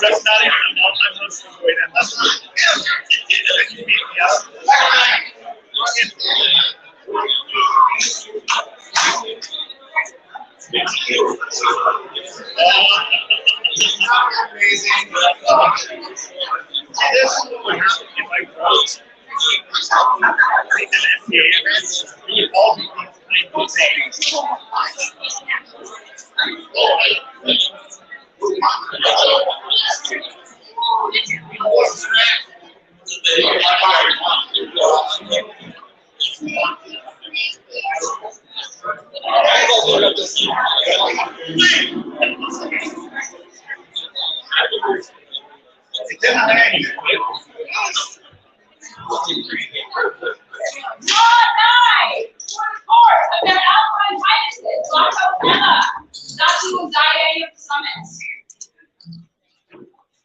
That's not even I'm not so good at that. Amazing. This would happen if I wrote an FDA event. You all be kind of things. I've got Alpine, Highnesses, Bato, Datu, and Dayang of the summits.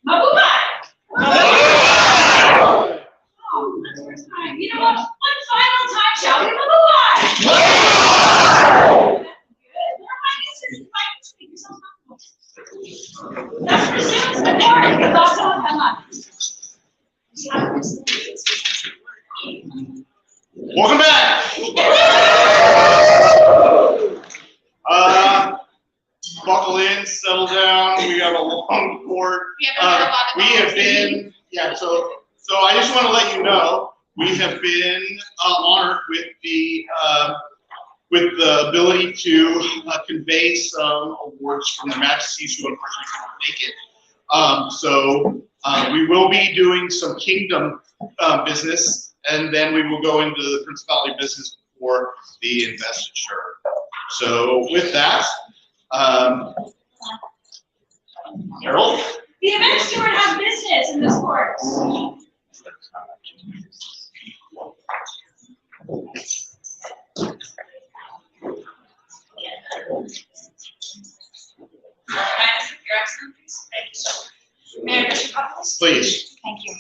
Mabuhay! Oh, that's the first time. You know what? One final time, shall we? Mabuhay! Good. More Highnesses, if I can speak yourself comfortable. That's for students and more. Bato and Welcome back. Buckle in, settle down. We got a long report. We have been, so I just want to let you know, we have been honored with the ability to convey some awards from the Majesties who unfortunately couldn't make it. We will be doing some kingdom business, and then we will go into the principality business for the investiture. So with that, Harold? The event steward has business in this court. Your Excellencies, thank you so much. Mayor Bishop Couples? Please. Thank you.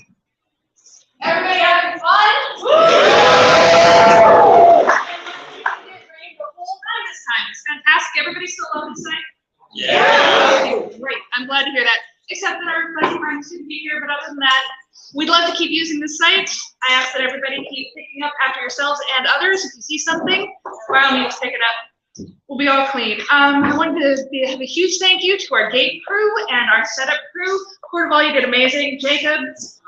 Everybody having fun? Woo! The whole time this time. It's fantastic. Everybody still up inside? Yeah. Okay, great. I'm glad to hear that. Except that our buddy friends couldn't be here, but other than that, we'd love to keep using this site. I ask that everybody keep picking up after yourselves and others. If you see something, by all means, pick it up. We'll be all clean. I wanted to have a huge thank you to our gate crew and our setup crew. Corvallis, you did amazing. Jacob,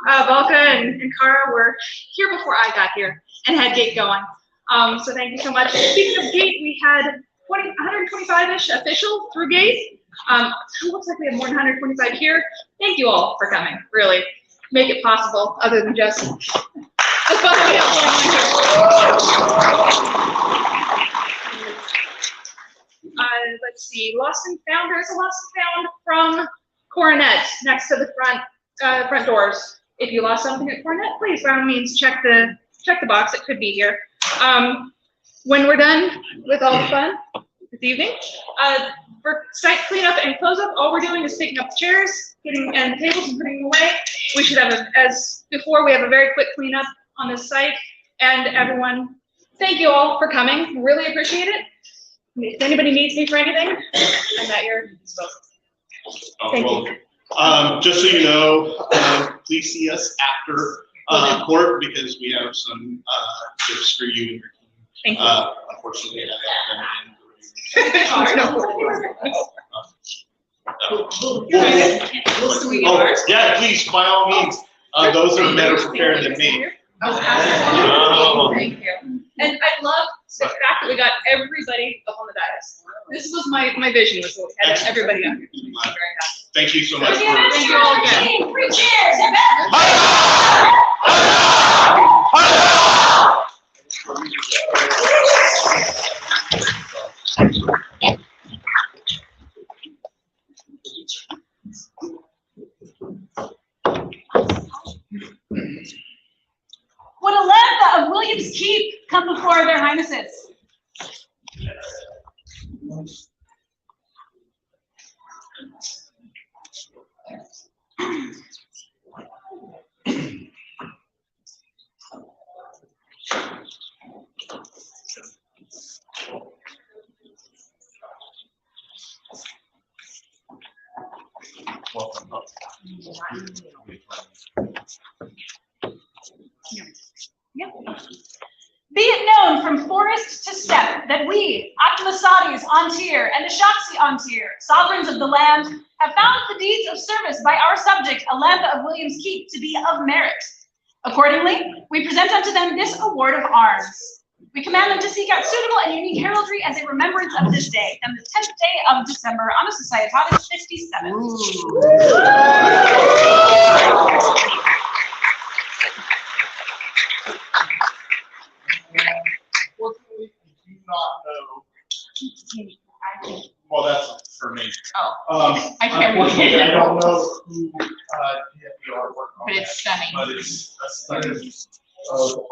Volka, and Cara were here before I got here and had gate going. So thank you so much. Speaking of gate, we had 125-ish official through gate. It looks like we have more than 125 here. Thank you all for coming. Really make it possible, other than just the fun we have going on here. Let's see. Lost and found. There's a lost and found from Coronet next to the front doors. If you lost something at Coronet, please by all means check the box. It could be here. When we're done with all the fun this evening, for site cleanup and close-up, all we're doing is picking up the chairs, and the tables and putting them away. We should have, as before, we have a very quick cleanup on this site. And everyone, thank you all for coming. Really appreciate it. If anybody needs me for anything, I'm at your disposal. Thank you. Just so you know, please see us after court because we have some gifts for you and your team. Thank you. Unfortunately, yeah, please, by all means. Those are better prepared than me. Oh, absolutely. Thank you. And I love the fact that we got everybody up on the dais. This was my vision, was to have everybody up here. I'm very happy. Thank you so much. Thank you all again. 3 cheers. Would a lambda of Williams Keep come before their Highnesses? Yep. Be it known from forest to steppe that we, Optimasates Antir and Ashaksi Antir, sovereigns of the land, have found the deeds of service by our subject, Alantha of Williams Keep, to be of merit. Accordingly, we present unto them this award of arms. We command them to seek out suitable and unique heraldry as a remembrance of this day, and the 10th day of December, Annus Societatis 57. Unfortunately, I do not know. Well, that's for me. Oh, I can't Unfortunately, I don't know who did the artwork on but it's stunning. But it's a stunning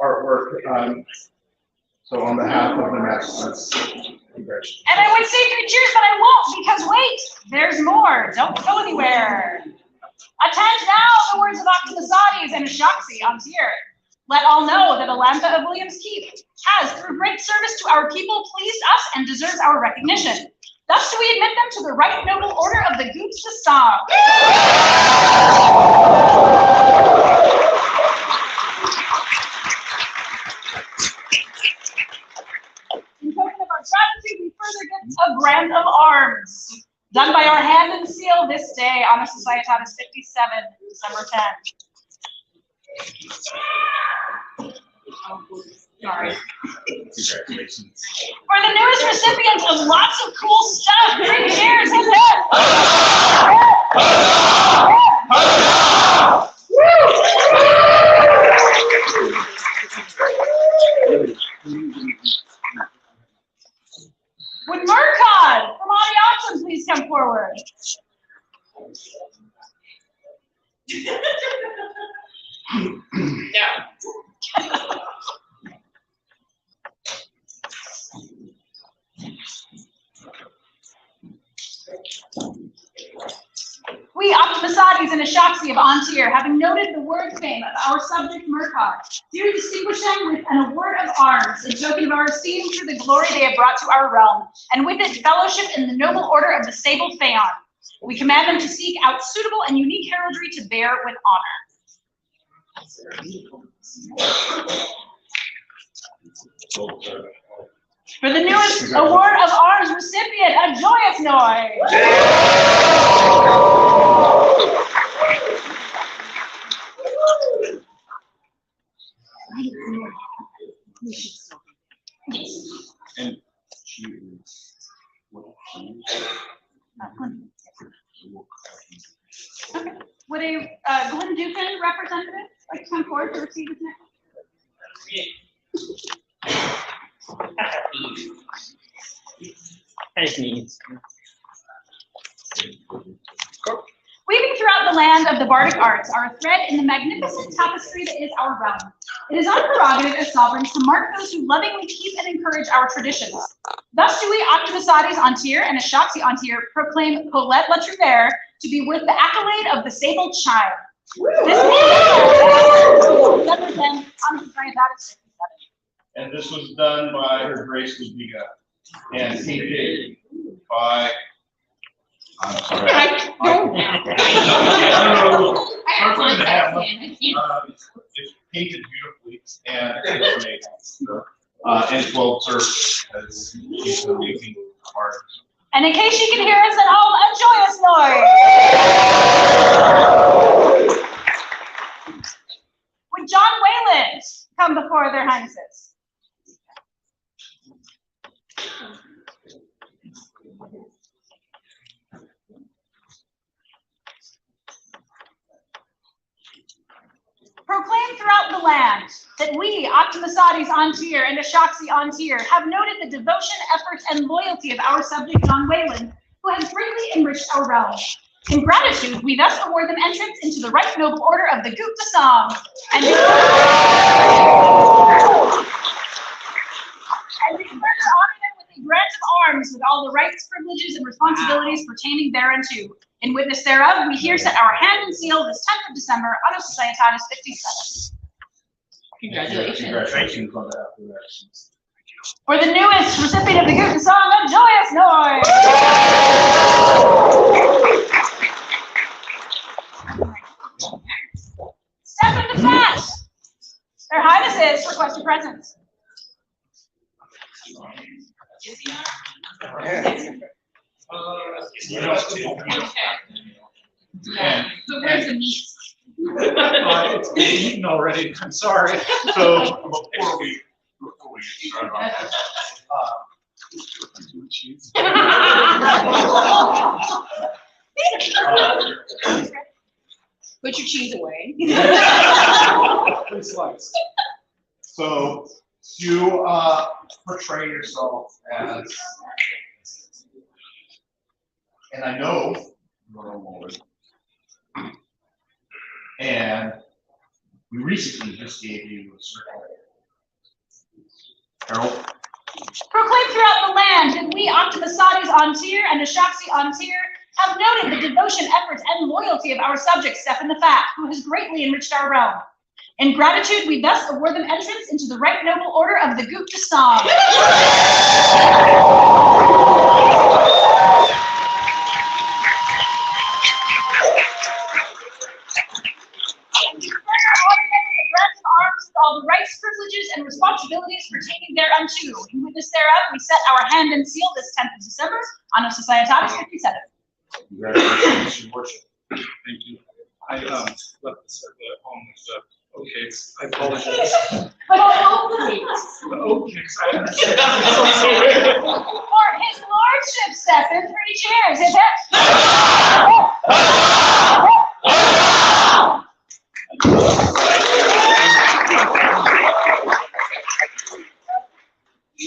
artwork. So on behalf of the Master's, congratulations. And I would say 3 cheers, but I won't, because wait, there's more. Don't go anywhere. Attend now the words of Optimasates and Ashaksi Antir. Let all know that Alantha of Williams Keep has, through great service to our people, pleased us and deserves our recognition. Thus do we admit them to the right noble order of the Goops de Sang. In token of our gratitude, we further get a brand of arms, done by our hand and seal this day, Annus Societatis 57, December 10th. Sorry. Congratulations. For the newest recipient of lots of cool stuff, 3 cheers, hit Would Murkod from Audiatum please come forward? No. We, Optimasates and Ashaksi of Antir, having noted the word fame of our subject Murkod, do distinguish them with an award of arms, in token of our esteem for the glory they have brought to our realm, and with it fellowship in the noble order of the sable Phaon. We command them to seek out suitable and unique heraldry to bear with honor. For the newest award of arms recipient, a joyous noise. And she is Okay. Would a Glenn Dukin representative like to come forward to receive his next? Weaving throughout the land of the bardic arts are a thread in the magnificent tapestry that is our realm. It is our prerogative as sovereigns to mark those who lovingly keep and encourage our traditions. Thus do we, Optimasates Antir and Ashaksi Antir, proclaim Colette Latruver to be worth the accolade of the sable child. This represents Annus Societatis 57. And this was done by Her Grace Ludwika and painted by. I'm sorry. It's painted beautifully and it's amazing. So, and it's well served as she's making art. And in case you can hear us at home, a joyous noise. Would John Weylyn come before their Highnesses? Proclaim throughout the land that we, Optimasates Antir and Ashaksi Antir, have noted the devotion, effort, and loyalty of our subject John Weylyn, who has greatly enriched our realm. In gratitude, we thus award them entrance into the right noble order of the Goup de Sang, and we further honor them with a grant of arms with all the rights, privileges, and responsibilities pertaining thereunto. In witness thereof, we here set our hand and seal this 10th of December, Annus Societatis 57. Congratulations. Congratulations on that. For the newest recipient of the Goup de Sang, a joyous noise. Highnesses request your presence. So where's the meat? It's been eaten already. I'm sorry. So before we start on that, Put your cheese away. Please slice. so you portray yourself as, and I know you're a woman, and we recently just gave you a circle. Harold? Proclaim throughout the land that we Octomasates on Tier and Ashaxi on Tier have noted the devotion, efforts, and loyalty of our subject Stefan the Fat, who has greatly enriched our realm. In gratitude, we thus award them entrance into the right noble order of the Gupta Song. All the rights, privileges, and responsibilities pertaining thereunto. In witness thereof, we set our hand and seal this 10th of December, Anno Societatis 57. Congratulations, your worship. Thank you. I left the circle at home with the oat cakes. I apologize. But all the cakes. The oat cakes, I understand. I'm so sorry. For his lordship, Stefan, 3 cheers. His head.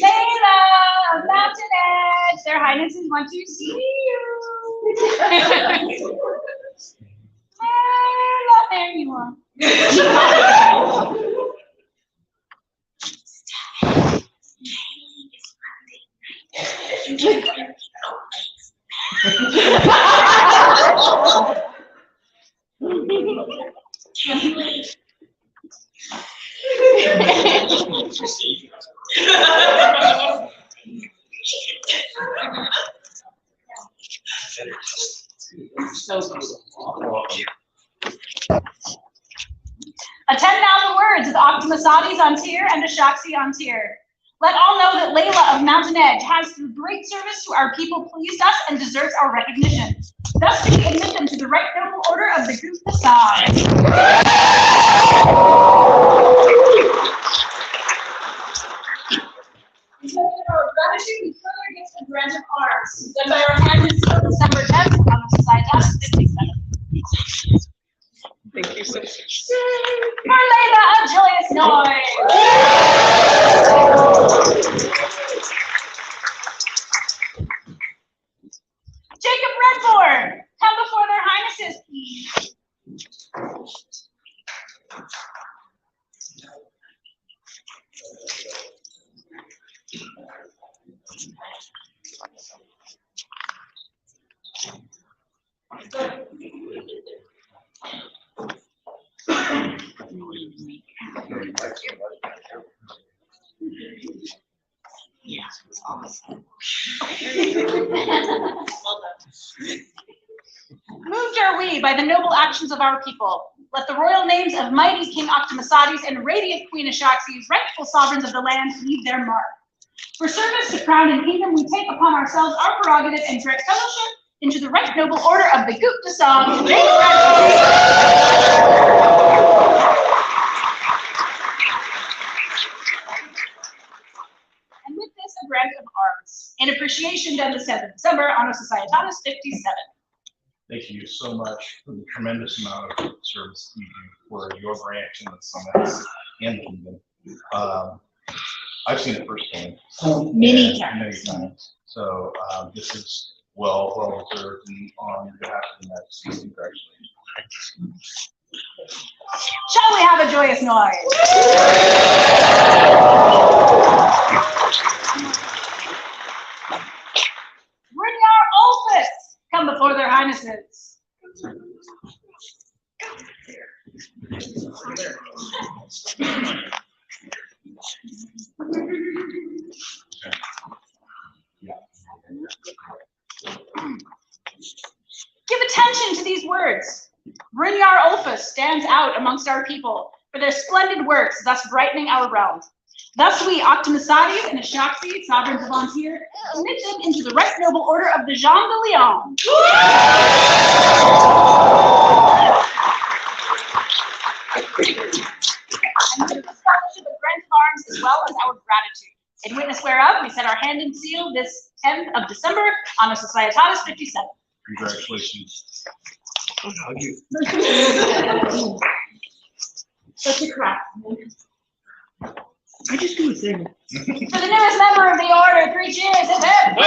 Layla of Mountain Edge, their highnesses want to see you. Layla, there you are. Attend now the words of Octomasates on Tier and Ashaxi on Tier. Let all know that Layla of Mountain Edge has, through great service to our people, pleased us and deserves our recognition. Thus do we admit them to the right noble order of the Gupta Song. In token of our gratitude, we further gift a grant of arms, done by our hand and seal December 10th on the Societatis 57. Thank you so much. For Layla, a joyous noise. Jacob Redbourne, come before their highnesses, please. Yeah, it's awesome. Moved are we by the noble actions of our people. Let the royal names of mighty King Octomasates and radiant Queen Ashaxis, rightful sovereigns of the land, leave their mark. For service to crown and kingdom, we take upon ourselves our prerogative and direct fellowship into the right noble order of the Gupta Song. And with this, a grant of arms. In appreciation done the 7th of December, Anno Societatis 57. Thank you so much for the tremendous amount of service you do for your branch and the summits and the kingdom. I've seen it firsthand. Many times. So this is well deserved, and on behalf of the Majesties, congratulations. Shall we have a joyous noise? Brignar Olphus, come before their highnesses. Give attention to these words. Brignar Olphus stands out amongst our people for for their splendid works, thus brightening our realm. Thus we, Octomasates and Ashaxi, sovereigns of Antir, commit them into the right noble order of the Jean de Leon. And to the scholarship of grant of arms as well as our gratitude. In witness whereof, we set our hand and seal this 10th of December on a Societatis 57. Congratulations. Such a crap. I just do a thing. For the newest member of the order, 3 cheers, hip hip!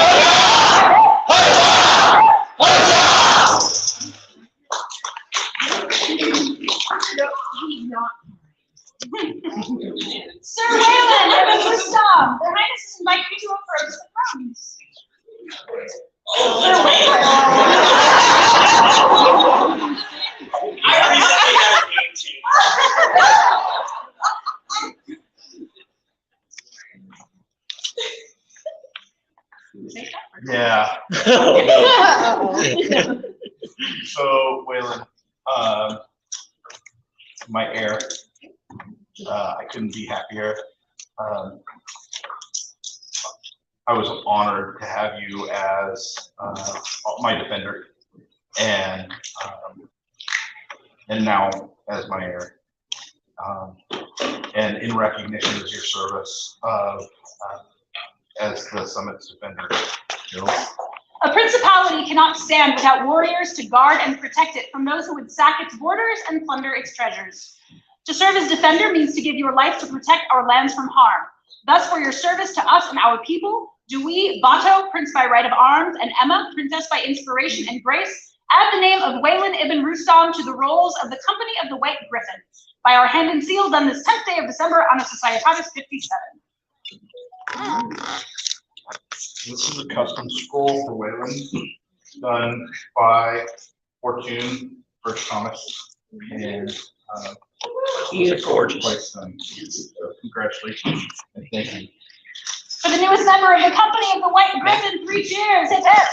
Sir Weylyn, Evan Rustam, their Highnesses invite you to approach the throne. Sir Weylyn. I recently had a game change. Yeah. So, Weylyn, my heir, I couldn't be happier. I was honored to have you as my defender, and now as my heir, and in recognition of your service as the summit's defender. A principality cannot stand without warriors to guard and protect it from those who would sack its borders and plunder its treasures. To serve as defender means to give your life to protect our lands from harm. Thus, for your service to us and our people, do we, Bato, Prince by right of arms, and Emma, Princess by inspiration and grace, add the name of Weylyn ibn Rustam to the rolls of the Company of the White Griffin, by our hand and seal done this 10th day of December on a Societatis 57. This is a custom scroll for Weylyn, done by Fortune Birch Thomas, and He's gorgeous. Quite stunning. So congratulations and thank you. For the newest member of the Company of the White Griffin, 3 cheers, hip hip!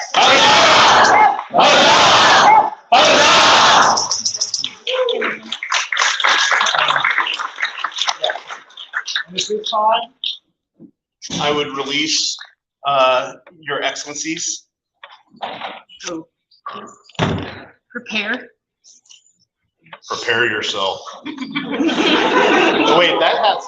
And at this time, I would release your excellencies. Prepare. Prepare yourself. Oh, wait, that has a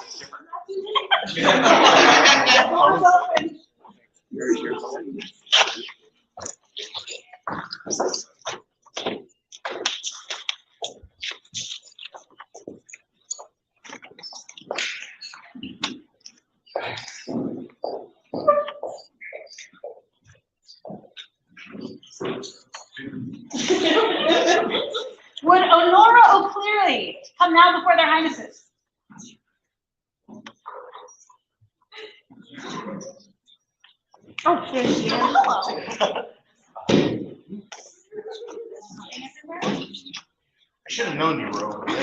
Would Honora O'Clearly come now before their Highnesses? Oh, there she is. Hello. I should have known you were over there.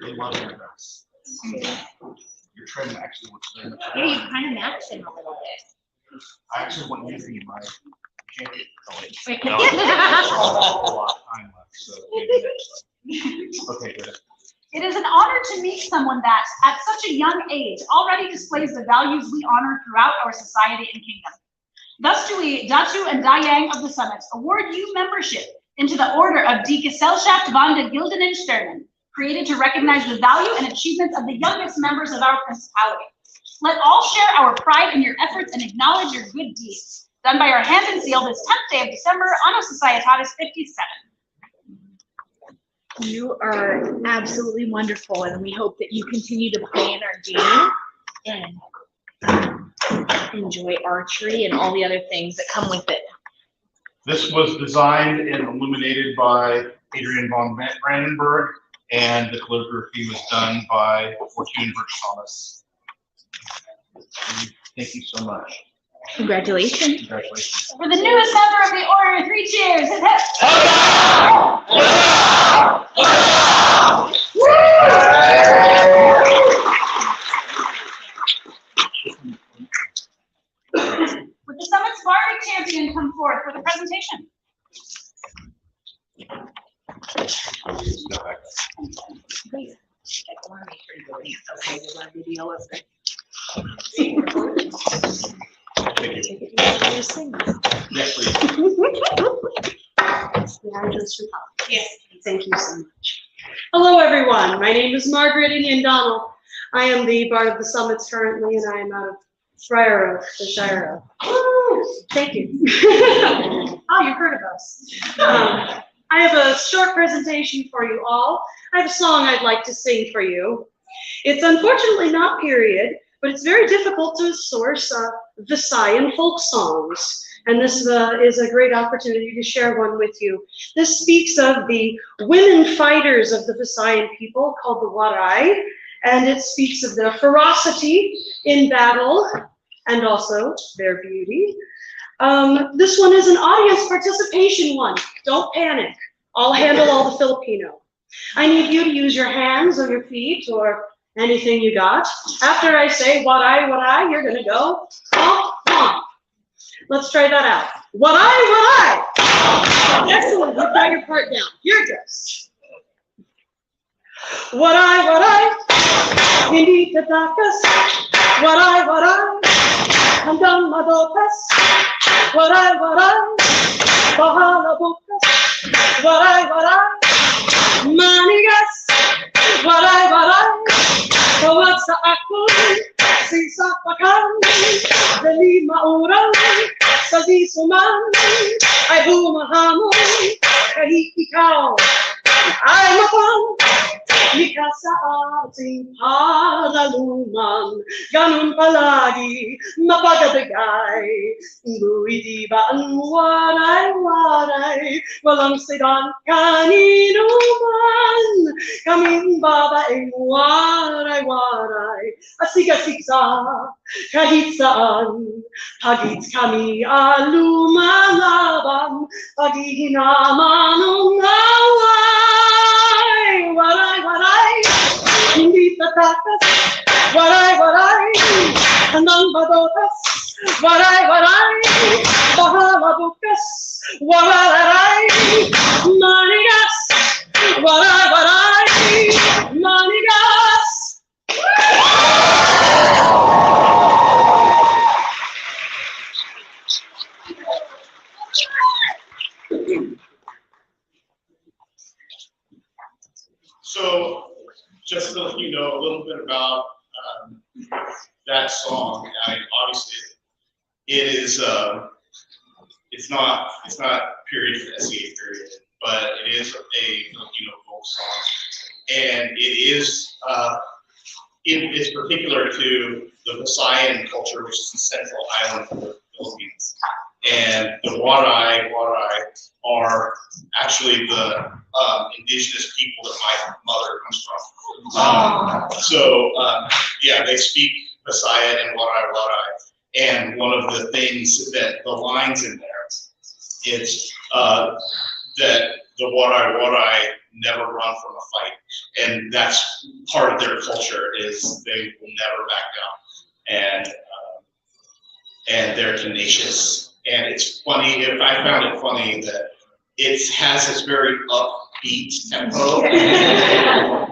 They love your dress. Your trim actually looks very much. Yeah, you kind of match him a little bit. I actually want you to be my jacket color. Wait, No, yeah. a lot of time left, so maybe next time. Okay, good. It is an honor to meet someone that, at such a young age, already displays the values we honor throughout our society and kingdom. Thus do we, Datu and Dayang of the Summits, award you membership into the Order of Die Gesellschaft van de Gildenen Sternen, created to recognize the value and achievements of the youngest members of our principality. Let all share our pride in your efforts and acknowledge your good deeds, done by our hand and seal this 10th day of December on a Societatis 57. You are absolutely wonderful, and we hope that you continue to play in our game and enjoy archery and all the other things that come with it. This was designed and illuminated by Adrian von Brandenburg, and the calligraphy was done by Fortune Birch Thomas. Thank you so much. Congratulations. Congratulations. For the newest member of the order, 3 cheers. Hip hip. Would the Summit's Bardic champion come forth for the presentation? Yes, please. Yes, thank you so much. Hello, everyone. My name is Margaret O'Donnell. I am the Bard of the Summits currently, and I am out of Shire, the Shire. Thank you. Oh, you've heard of us. I have a short presentation for you all. I have a song I'd like to sing for you. It's unfortunately not period, but it's very difficult to source Visayan folk songs. And this is a great opportunity to share one with you. This speaks of the women fighters of the Visayan people called the Waray, and it speaks of their ferocity in battle and also their beauty. This one is an audience participation one. Don't panic. I'll handle all the Filipino. I need you to use your hands or your feet or anything you got. After I say waray, you're gonna go honk, honk. Let's try that out. Waray. Excellent, you've got your part down. Here it goes. Waray, hindi tatakas. Waray, hanggang madotas. Waray, bahala bukas. Waray, manigas. Waray, tawag sa ako'y sisapakan. Dali maurang sa disuman ay humahamon kahit ikaw ay mapang lika sa ating palaluman. Ganun palagi mapagadagay. Buhay di ba ang waray, walang sidan kanino man. Kaming babaeng waray, asigasigsa kahit saan. Pagit kami lumalaban, paghihinaman ng away. Waray, hindi tatakas. Waray, handang badotas. Waray, bahala bukas. Waray, manigas. Waray, manigas. So, just to let you know a little bit about that song. Obviously, it is it's not period for SEA period, but it is a Filipino folk song, and it is it's particular to the Visayan culture, which is the central island of the Philippines. And the Waray are actually the indigenous people that my mother comes from. Yeah, they speak Visayan and Waray. And one of the things that the lines in there, it's that the Waray never run from a fight. And that's part of their culture, is they will never back down. And they're tenacious. And it's funny, I found it funny that it has this very upbeat tempo.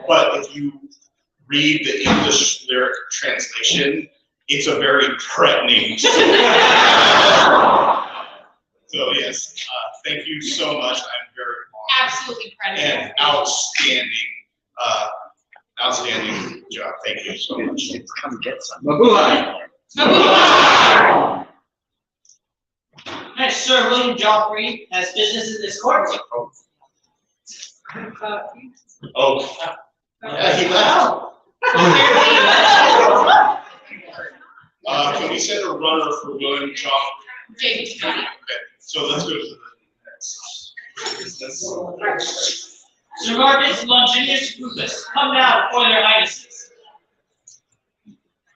But if you read the English lyric translation, it's a very threatening story. So yes, thank you so much. I'm very honored. Absolutely incredible. And outstanding job. Thank you so much. Come get some. Mabuhay. Next, Sir William Joffrey has business in this court. Oh. Yeah, he left. Can we send a runner for William Joffrey? Okay. So let's go to the next. Sir Marcus Longinus Rufus, come now before their Highnesses.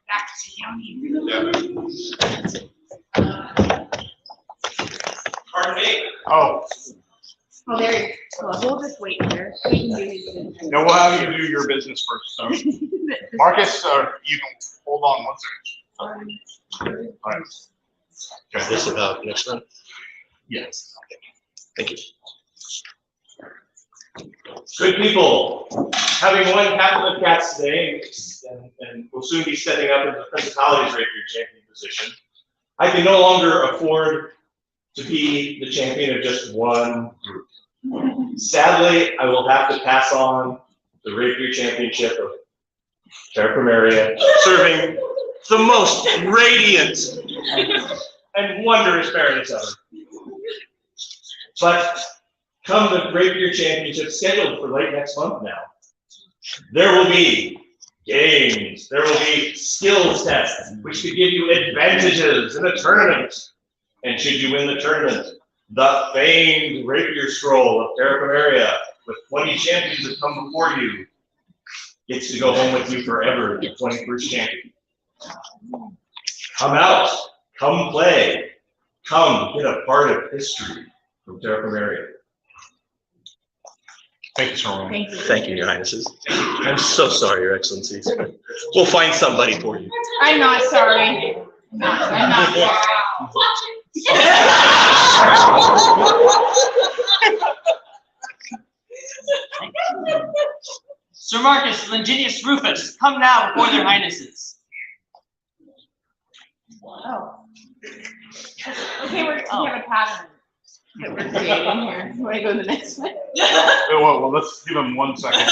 Back to him. Pardon me. Oh, Oh, there you go. We'll just wait here. no, we'll have you do your business first. So, Marcus, you can hold on one second. All right. Is this about next month? Yes. Thank you. Good people, having won Capital of Cats today, and will soon be stepping up into the Principalities Rapier champion position, I can no longer afford to be the champion of just one group. Sadly, I will have to pass on the Rapier Championship of Terra Primaria, serving the most radiant and wondrous Baroness ever. But come the Rapier Championship scheduled for late next month now, there will be games, there will be skills tests, which could give you advantages in the tournament. And should you win the tournament, the famed Rapier Scroll of Terra Primaria, with 20 champions that come before you, gets to go home with you forever, the 21st champion. Come out, come play, come get a part of history from Terra Primaria. Thank you, Sir William. Thank you. Thank you, Your Highnesses. I'm so sorry, Your Excellencies. We'll find somebody for you. I'm not sorry. I'm not sorry. Sir Marcus, Lindis, Rufus, come now before their Highnesses. Oh. Okay, we have a pattern that we're creating here. You want to go to the next one? Well, let's give him 1 second. I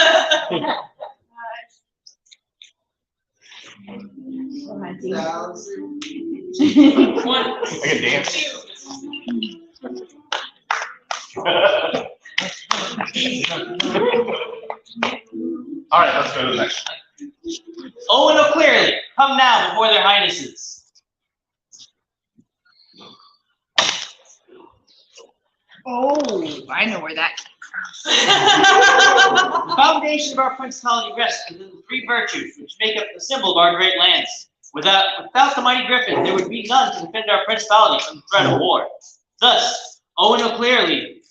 can dance. All right, let's go to the next one. Owen O'Clearly, come now before their Highnesses. Oh, I know where that The foundation of our principality rests within the three virtues which make up the symbol of our great lands. Without the mighty griffin, there would be none to defend our principality from the threat of war. Thus, Owen O'Clearly,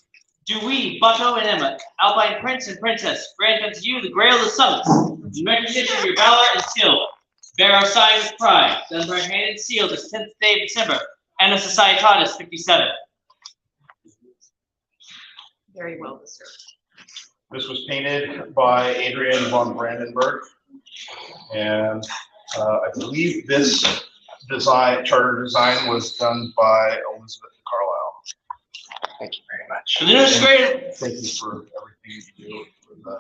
do we, Bato and Emma, Alpine Prince and Princess, grant unto you the Grail of the Summits, in recognition of your valor and skill. Bear our sign with pride, done by hand and sealed this 10th day of December, and of Societatis 57. very well deserved. This was painted by Adrian von Brandenburg, and I believe this charter design was done by Elizabeth Carlisle. Thank you very much. For the newest Grail, Thank you for everything you do for the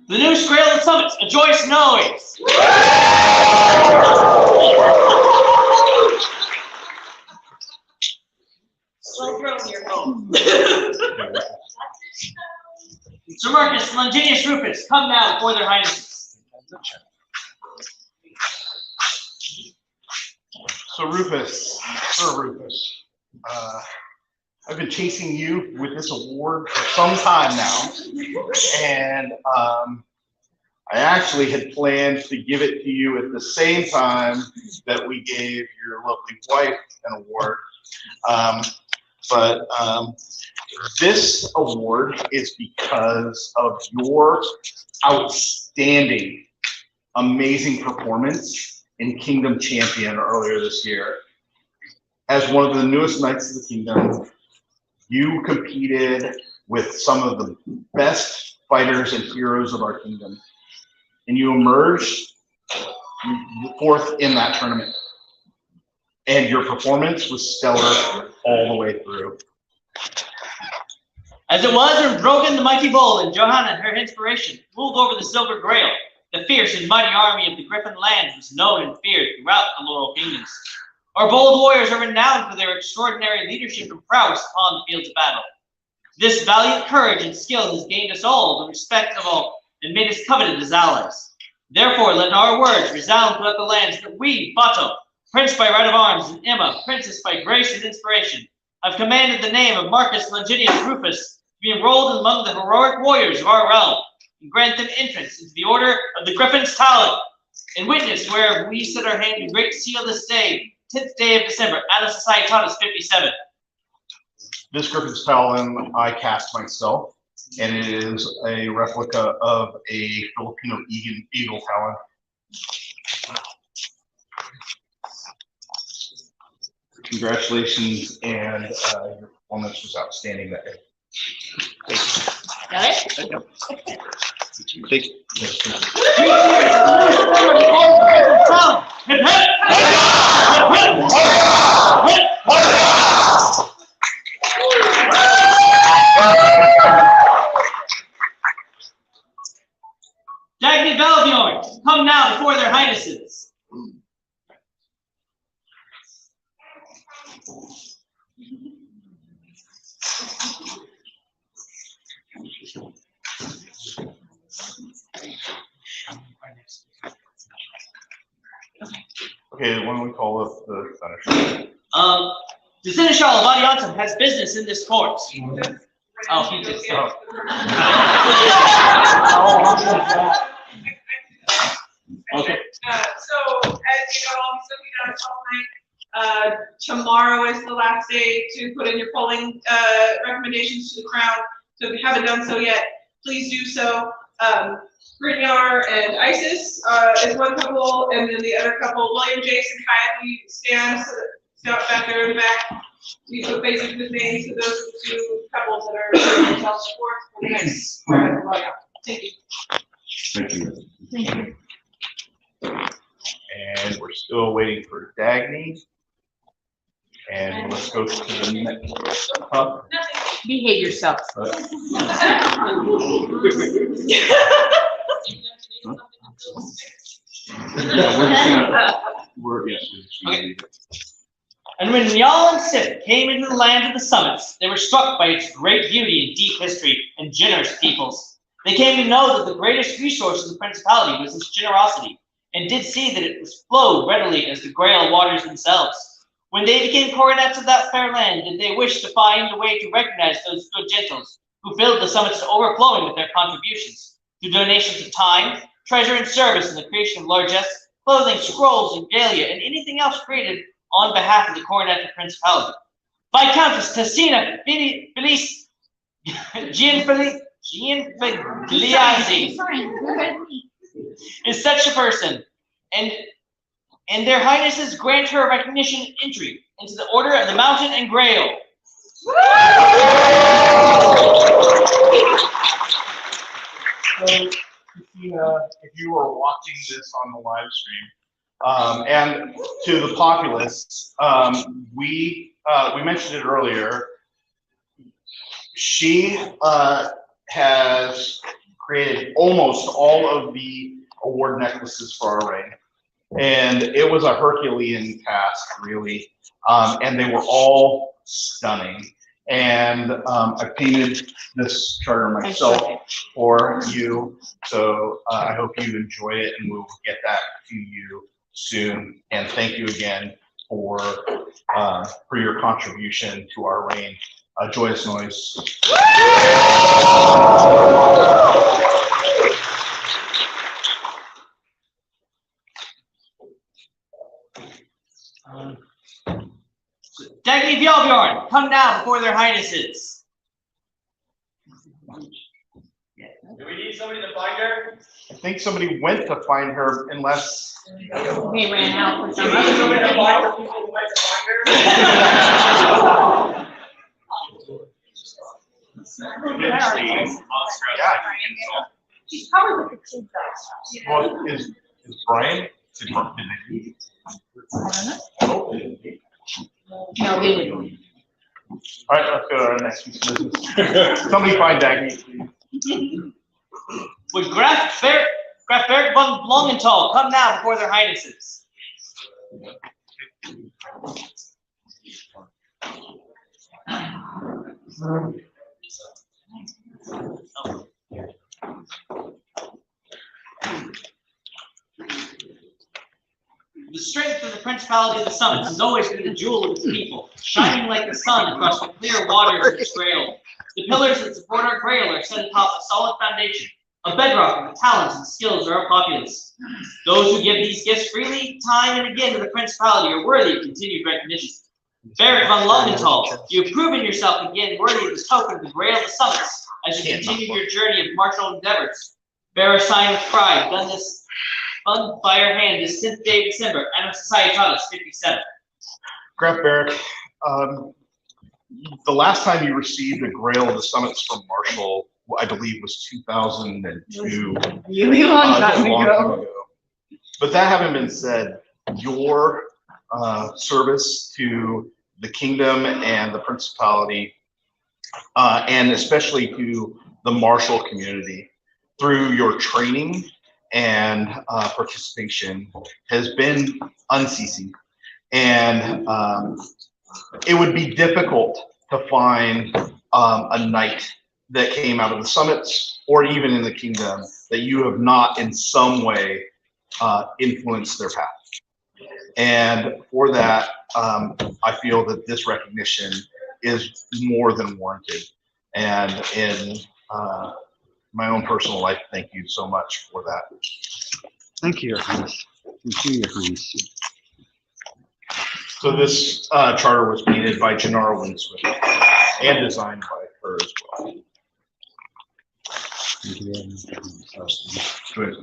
the newest Grail of the Summits, a joyous noise. Well thrown, your home. Sir Marcus, Lindis, Rufus, come now before their Highnesses. So Sir Rufus, I've been chasing you with this award for some time now, and I actually had planned to give it to you at the same time that we gave your lovely wife an award. But this award is because of your outstanding, amazing performance in Kingdom Champion earlier this year. As one of the newest Knights of the Kingdom, you competed with some of the best fighters and heroes of our kingdom, and you emerged fourth in that tournament. And your performance was stellar all the way through. As it was when Brogan the mighty bull and Johanna, her inspiration, ruled over the Silver Grail, the fierce and mighty army of the Griffin lands was known and feared throughout the Laurel Kingdoms. Our bold warriors are renowned for their extraordinary leadership and prowess upon the fields of battle. This valiant courage and skill has gained us all the respect of all and made us coveted as allies. Therefore, let our words resound throughout the lands that we, Bato, Prince by right of arms, and Emma, Princess by grace and inspiration, have commanded the name of Marcus Lindis Rufus to be enrolled among the heroic warriors of our realm, and grant them entrance into the order of the Griffin's Talon, in witness whereof we set our hand in great seal this day, 10th day of December, out of Societatis 57. This Griffin's Talon I cast myself, and it is a replica of a Filipino eagle talon. Congratulations, and your performance was outstanding that day. Got it? Thank Dagny Valbjorn, come now before their Highnesses. Okay, when we call up the finish. The Seneschal of Adiantum has business in this court. Oh, he did. Okay. So, as you know, I'll be sitting down all night. Tomorrow is the last day to put in your polling recommendations to the Crown. So if you haven't done so yet, please do so. Grinyar and Isis is one couple, and then the other couple, William, Jason, Kylie, Stan, back there in the back. These are basically the names of those two couples that are themselves for the next. Thank you. Thank you. And we're still waiting for Dagny. And let's go to the next up. Behave yourself. And when Niall and Sif came into the land of the summits, they were struck by its great beauty and deep history and generous peoples. They came to know that the greatest resource of the principality was its generosity, and did see that it was flowed readily as the Grail waters themselves. When they became coronets of that fair land, did they wish to find a way to recognize those good gentles who filled the summits to overflowing with their contributions, through donations of time, treasure, and service in the creation of largesse, clothing, scrolls, regalia, and anything else created on behalf of the coronet of principality. Viscountess Tessina Felice Gianfigliazzi is such a person, and their Highnesses grant her recognition and entry into the Order of the Mountain and Grail. So, if you were watching this on the live stream, and to the populace, we mentioned it earlier. She has created almost all of the award necklaces for our reign, and it was a Herculean task, really. And they were all stunning. And I painted this charter myself for you, so I hope you enjoy it, and we'll get that to you soon. And thank you again for your contribution to our reign. Joyous noise. Dagny Bjorn, come now before their Highnesses. Do we need somebody to find her? I think somebody went to find her, unless They ran out for some Do we need somebody to find her? People who went to find her? She's probably with the kids though. well, is Brian? Did they leave? No, really. All right, let's go to our next piece of business. Somebody find Dagny. Would Graf Berg von Blumenthal come now before their Highnesses? The strength of the Principality of the Summits has always been the jewel of its people, shining like the sun across the clear waters of its grail. The pillars that support our grail are set atop a solid foundation, a bedrock of the talents and skills of our populace. Those who give these gifts freely, time and again to the Principality are worthy of continued recognition. Barrett von Lungenthal, you have proven yourself again worthy of this token of the Grail of the Summits as you continue your journey of martial endeavors. Bear a sign of pride, done by your hand this 10th day of December, Annum Societatis 57. Graf Barrick, the last time you received a Grail of the Summits from Marshall, I believe, was 2002. Really long time a long ago. But that having been said, your service to the kingdom and the principality, and especially to the Marshall community, through your training and participation, has been unceasing. And it would be difficult to find a knight that came out of the summits or even in the kingdom that you have not in some way influenced their path. And for that, I feel that this recognition is more than warranted. And in my own personal life, thank you so much for that. Thank you, Your Highness. Thank you, Your Highness. So this charter was painted by Gennaro Winswick and designed by her as well. Thank you, Your Highness. Good.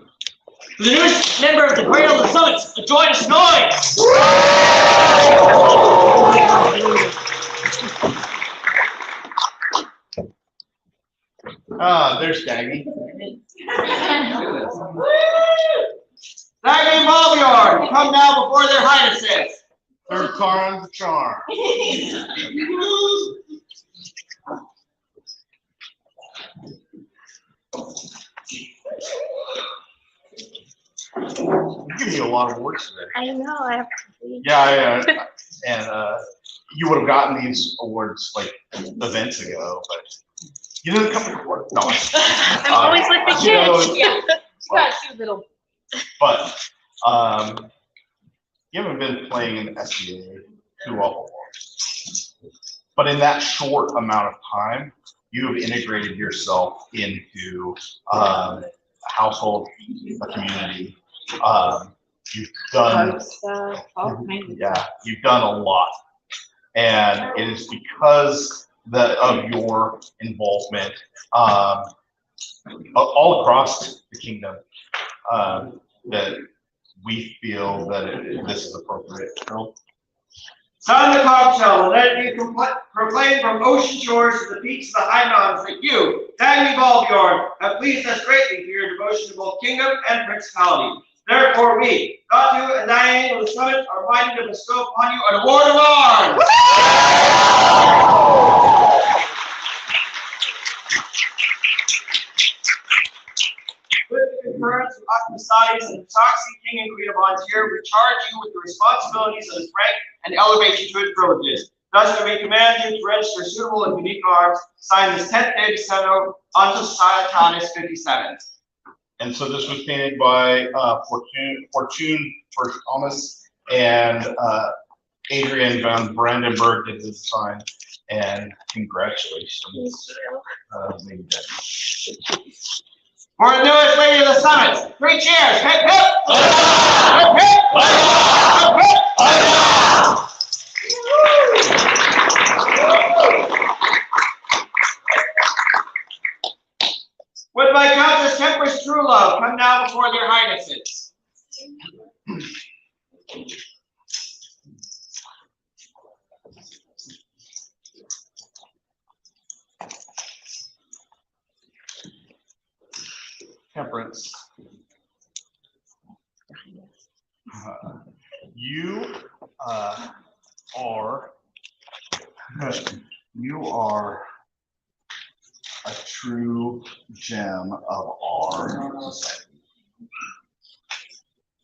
For the newest member of the Grail of the Summits, a joyous noise! There's Daggy. Daggy and Balbior, come now before their Highnesses. Third car on the charm. You give me a lot of awards today. I know, I have to. Yeah, and you would have gotten these awards like events ago, but you didn't come to court. No. I'm always like the you know, kid. Yeah, she's got two little. But you haven't been playing in SCA too awful long. But in that short amount of time, you have integrated yourself into a household, a community. You've done, yeah, you've done a lot, and it is because of your involvement all across the kingdom that we feel that this is appropriate. Sound the cocktail, and let it be proclaimed from ocean shores to the peaks of the high mountains that you, Dagny Balbjorn, have pleased us greatly for your devotion to both kingdom and principality. Therefore we, Datu and Dayang of the summit, are minded to bestow upon you an award of arms. With the concurrence of Akmasadis and the Toxie King and Queen of Ontario, we charge you with the responsibilities of this rank and elevate you to its privileges. Thus, we command you to register suitable and unique arms, signed this 10th day of December, unto Societatis 57. And so this was painted by Fortune First Thomas and Adrian van Brandenburg did the design. And congratulations, Lady Debbie. For the newest lady of the summit, 3 cheers! Hip, hip! Hip, hip! Hip, hip! With my Countess Temperance True Love, come now before their Highnesses. Temperance. You are a true gem of our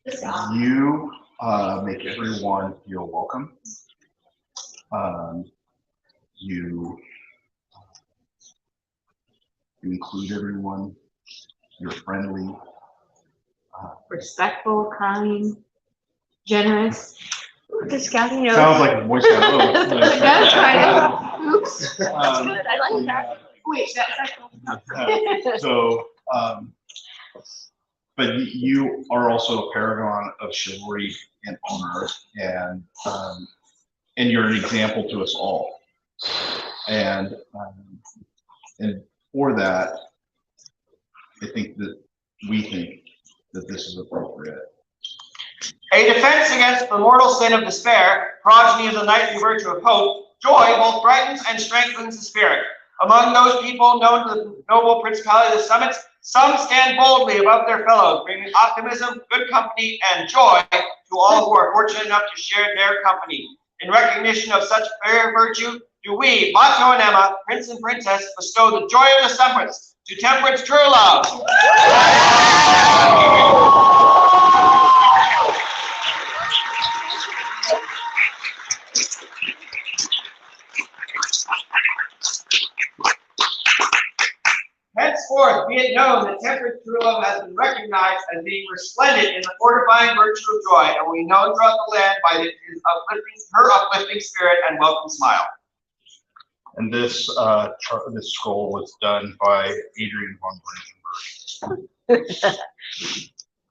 society. You make everyone feel welcome. You include everyone. You're friendly. Respectful, kind, generous. Just counting notes. Sounds like a Boy Scout. That's right. Oops. That's good. I like yeah. that. Wait, that's So, but you are also a paragon of chivalry and honor, and you're an example to us all. And for that, I think that we think that this is appropriate. A defense against the mortal sin of despair, progeny of the knightly virtue of hope, Joy both brightens and strengthens the spirit. Among those people known to the noble principality of the summits, some stand boldly above their fellows, bringing optimism, good company, and joy to all who are fortunate enough to share their company. In recognition of such fair virtue, do we, Bato and Emma, Prince and Princess, bestow the joy of the summits to Temperance True Love. Henceforth, be it known that Temperance True Love has been recognized as being resplendent in the fortifying virtue of joy, and we know throughout the land by her uplifting spirit and welcome smile. And this this scroll was done by Adrian von Brandenburg.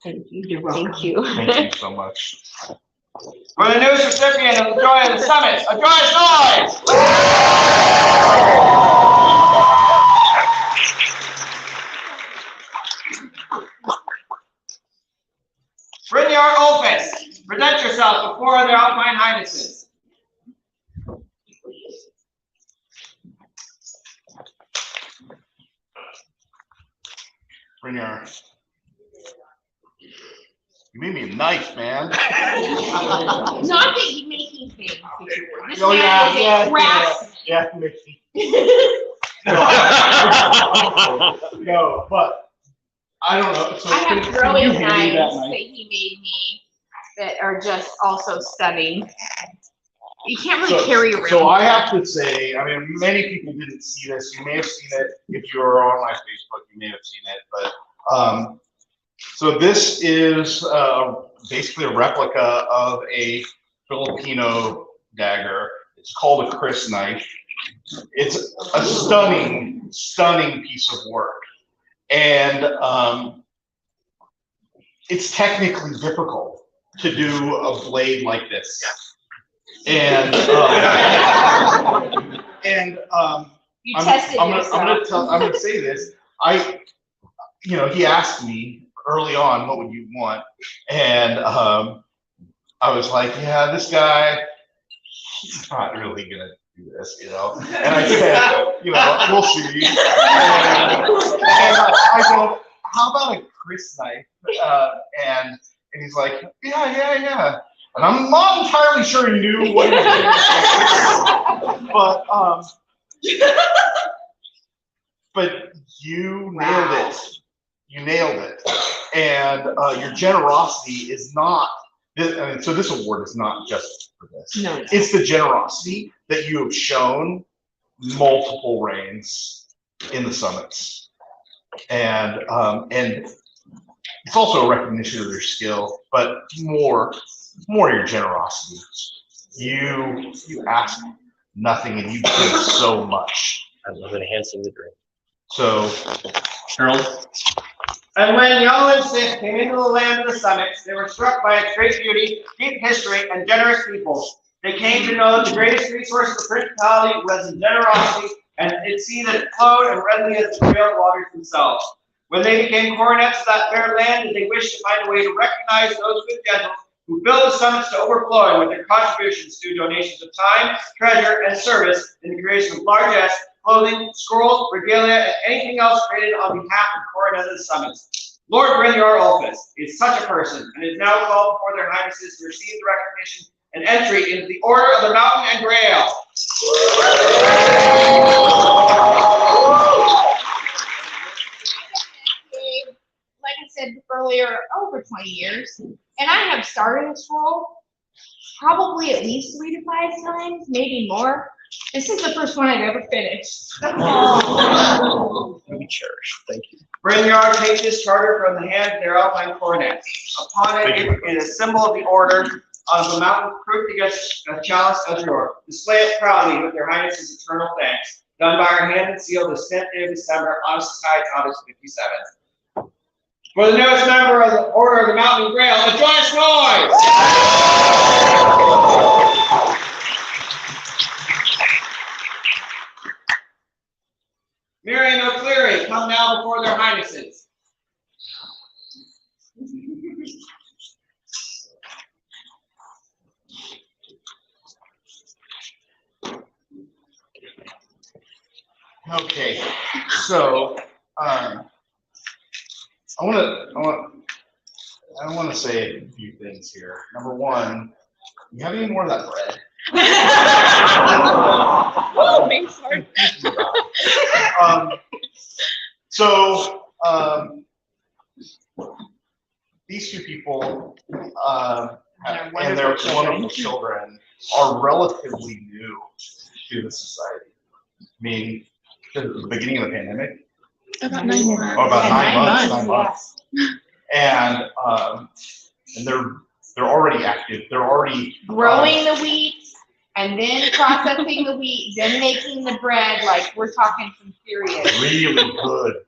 Thank you. Thank you. Thank you so much. For the newest recipient of the Joy of the Summits, a joyous noise! Bring your opus. Present yourself before the Alpine Highnesses. Brynjar, you made me a knife, man. Not that you making things. This Oh, man yeah, is a craftsman. Yeah, Mickey. No, but I don't know. So I have can throwing you hand me that knives knife? that he made me that are just also stunning. You can't really carry around. So I have to say, I mean, many people didn't see this. You may have seen it if you were on my Facebook. You may have seen it, but so this is basically a replica of a Filipino dagger. It's called a Chris knife. It's a stunning, stunning piece of work, and it's technically difficult to do a blade like this. And You tested yourself. I'm gonna say this. He asked me early on, what would you want? And I was like, yeah, this guy, he's not really gonna do this, And I said, we'll see. And I said, how about a Chris knife? And he's like, yeah. And I'm not entirely sure he knew what he was doing. But you nailed it. You nailed it. And your generosity is not, so this award is not just for this. No. It's the generosity that you have shown multiple reigns in the summits. And it's also a recognition of your skill, but more your generosity. You ask nothing and you give so much. I love enhancing the drink. So, Harold. And when young and sick came into the land of the summits, they were struck by its great beauty, deep history, and generous people. They came to know that the greatest resource of the principality was in generosity, and it seemed that it flowed and readily as the trail waters themselves. When they became coronets of that fair land, they wished to find a way to recognize those good gentlemen who filled the summits to overflowing with their contributions through donations of time, treasure, and service in the creation of largesse, clothing, scrolls, regalia, and anything else created on behalf of coronets of the summits. Lord Brynjar Ulfus is such a person, and is now called before their highnesses to receive the recognition and entry into the Order of the Mountain and Grail. Like I said earlier, over 20 years, and I have started this role probably at least 3 to 5 times, maybe more. This is the first one I've ever finished. We cherish. Thank you. Brynjar takes this charter from the hand of their Alpine coronets. Upon it, it is a symbol of the order of the mountain proof against a chalice azure. Display it proudly with their highnesses' eternal thanks. Done by our hand and sealed the 10th day of December on Societatis 57. For the newest member of the Order of the Mountain Grail, a joyous noise! Miriam O'Cleary, come now before their highnesses. Okay, so I want to say a few things here. Number one, you have any more of that bread? Oh, thanks, sorry. These two people and their wonderful children are relatively new to the society. I mean, the beginning of the pandemic. About 9 months. Oh, about 9 months. And they're already active. They're already Growing the wheat and then processing the wheat, then making the bread, like we're talking some serious. really good.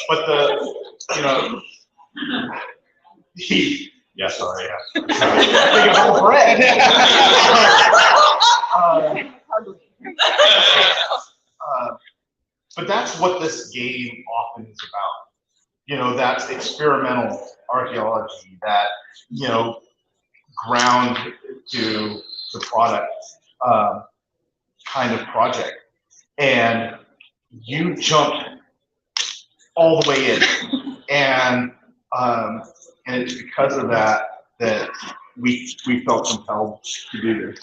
But yeah, sorry. I think about bread. But that's what this game often is about. That's experimental archaeology, that, ground to the product kind of project. And you jumped all the way in. And it's because of that we felt compelled to do this.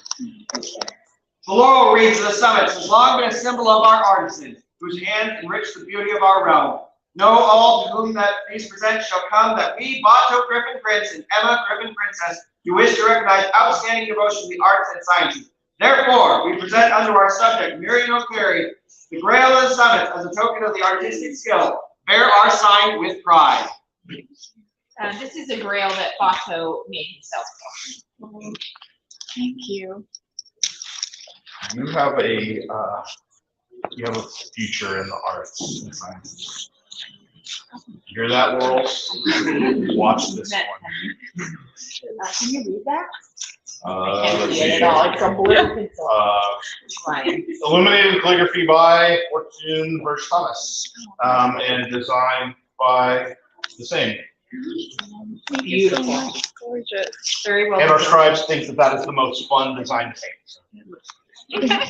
The laurel wreaths of the summits has long been a symbol of our artisans, whose hands enrich the beauty of our realm. Know all to whom that these present shall come, that we, Bato Griffin Prince and Emma Griffin Princess, do wish to recognize outstanding devotion to the arts and sciences. Therefore, we present unto our subject, Miriam O'Cleary, the Grail of the Summits as a token of the artistic skill. Bear our sign with pride. This is a grail that Bato made himself. Thank you. You have a future in the arts and sciences. You hear that, world? Watch this one. Can you read that? Let's see. It all. It's a blue pencil. Illuminated calligraphy by Fortune Birch Thomas, and designed by the same. Thank you so much. Gorgeous. Very well. And our scribes think that is the most fun design to paint.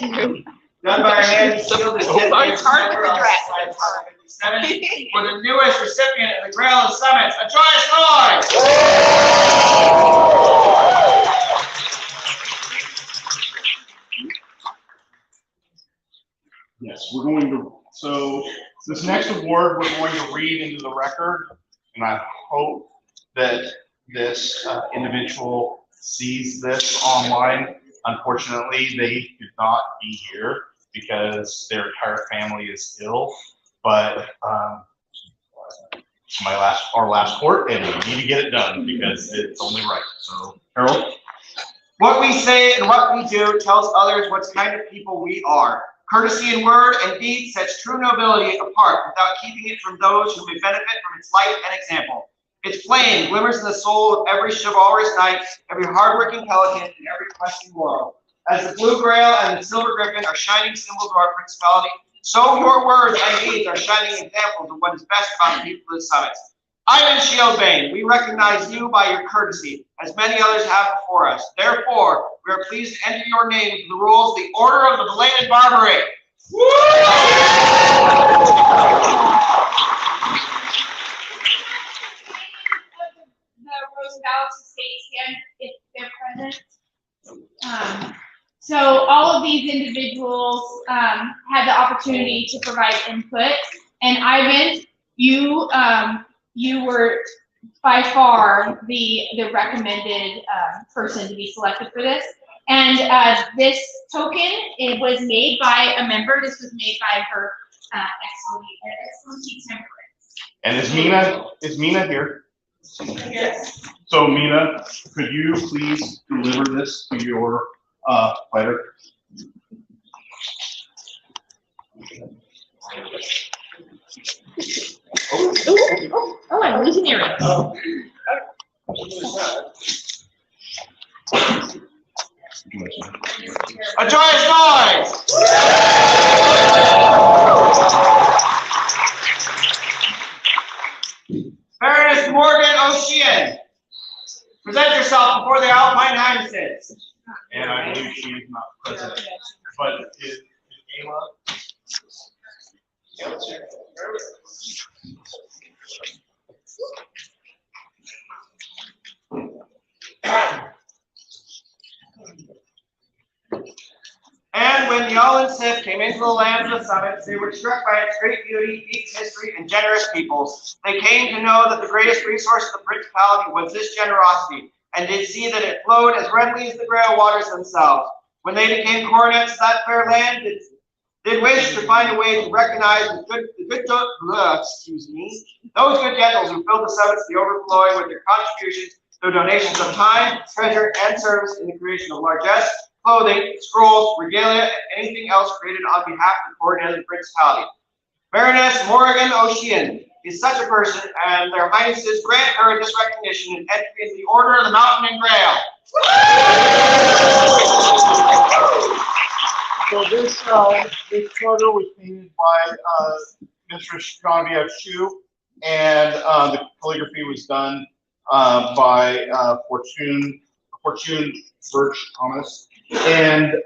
Thank you. Done by our hand, sealed as It's hard to address. For the newest recipient of the Grail of Summits, a joyous noise! Yes, we're going to, so this next award, we're going to read into the record, and I hope that this individual sees this online. Unfortunately, they could not be here because their entire family is ill, but it's our last court, and we need to get it done because it's only right. So, Harold? What we say and what we do tells others what kind of people we are. Courtesy in word and deed sets true nobility apart without keeping it from those who may benefit from its light and example. Its flame glimmers in the soul of every chivalrous knight, every hardworking pelican, and every questing laurel. As the blue grail and the silver griffin are shining symbols of our principality, so your words and deeds are shining examples of what is best about the people of the summits. Ivan Shieldbane, we recognize you by your courtesy, as many others have before us. Therefore, we are pleased to enter your name into the rolls of the Order of the Belated Barbary. Woo! The Rose Galaxy State stand if they're present. So all of these individuals had the opportunity to provide input, and Ivan, you were by far the recommended person to be selected for this. And this token, it was made by a member. This was made by her Excellency Temperance. And is Mina here? Yes. So Mina, could you please deliver this to your fighter? Oh, I'm losing earrings. A joyous noise! Baroness Morgan O'Sheehan, present yourself before the Alpine Highnesses. And I believe she is not present, but is Ayla? And when Yal and Sif came into the lands of the summits, they were struck by its great beauty, deep history, and generous peoples. They came to know that the greatest resource of the principality was this generosity, and did see that it flowed as readily as the Grail waters themselves. When they became coronets of that fair land, did wish to find a way to recognize those good gentles who filled the summits to the overflowing with their contributions through donations of time, treasure, and service in the creation of largesse, clothing, scrolls, regalia, and anything else created on behalf of the coronet of the principality. Baroness Morrigan O'Shean is such a person, and their Highnesses grant her this recognition and entry into the Order of the Mountain and Grail. So this charter was painted by Mistress Genevieve Chu, and the calligraphy was done by Fortune Birch Thomas, and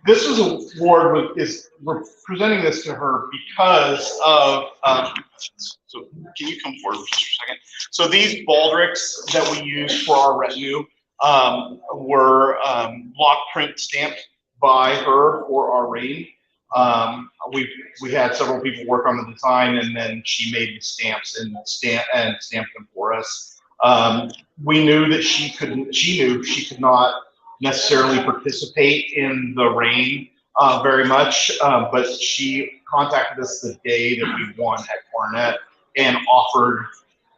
this is award we're presenting this to her because of. So can you come forward for just a second? So these baldricks that we use for our retinue were block print stamped by her for our reign. We had several people work on the design, and then she made the stamps and stamped them for us. We knew that she knew she could not necessarily participate in the reign very much, but she contacted us the day that we won at Coronet and offered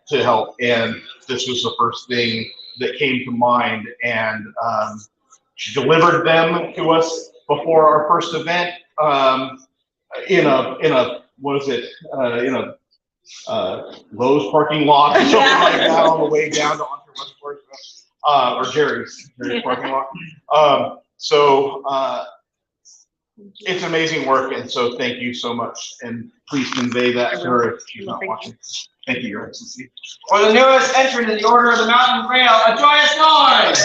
to help. And this was the first thing that came to mind, and she delivered them to us before our first event in a what is it in a Lowe's parking lot or something like that on the way down to Ontario or Jerry's parking lot. It's amazing work, and so thank you so much, and please convey that to her if she's not watching. Thank you, Your Excellency. For the newest entrant in the Order of the Mountain Grail, a joyous noise!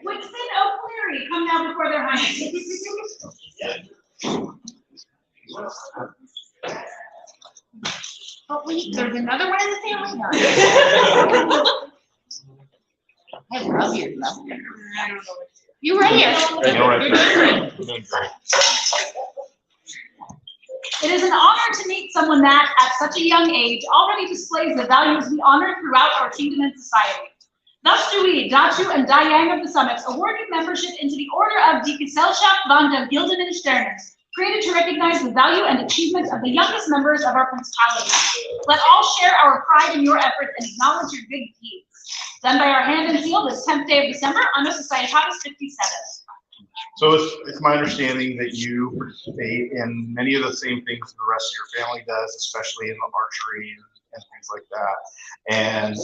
Would Finn O'Cleary come now before their Highnesses? But wait, there's another one in the family now. I love your love. You right here. It is an honor to meet someone that, at such a young age, already displays the values we honor throughout our kingdom and society. Thus do we, Datu and Dayang of the Summits, award you membership into the Order of Die Gesellschaft van den Gilden and Sternen, created to recognize the value and achievements of the youngest members of our principality. Let all share our pride in your efforts and acknowledge your good deeds. Done by our hand and seal this 10th day of December, Anno Societatis 57. So it's my understanding that you participate in many of the same things the rest of your family does, especially in the archery and things like that. And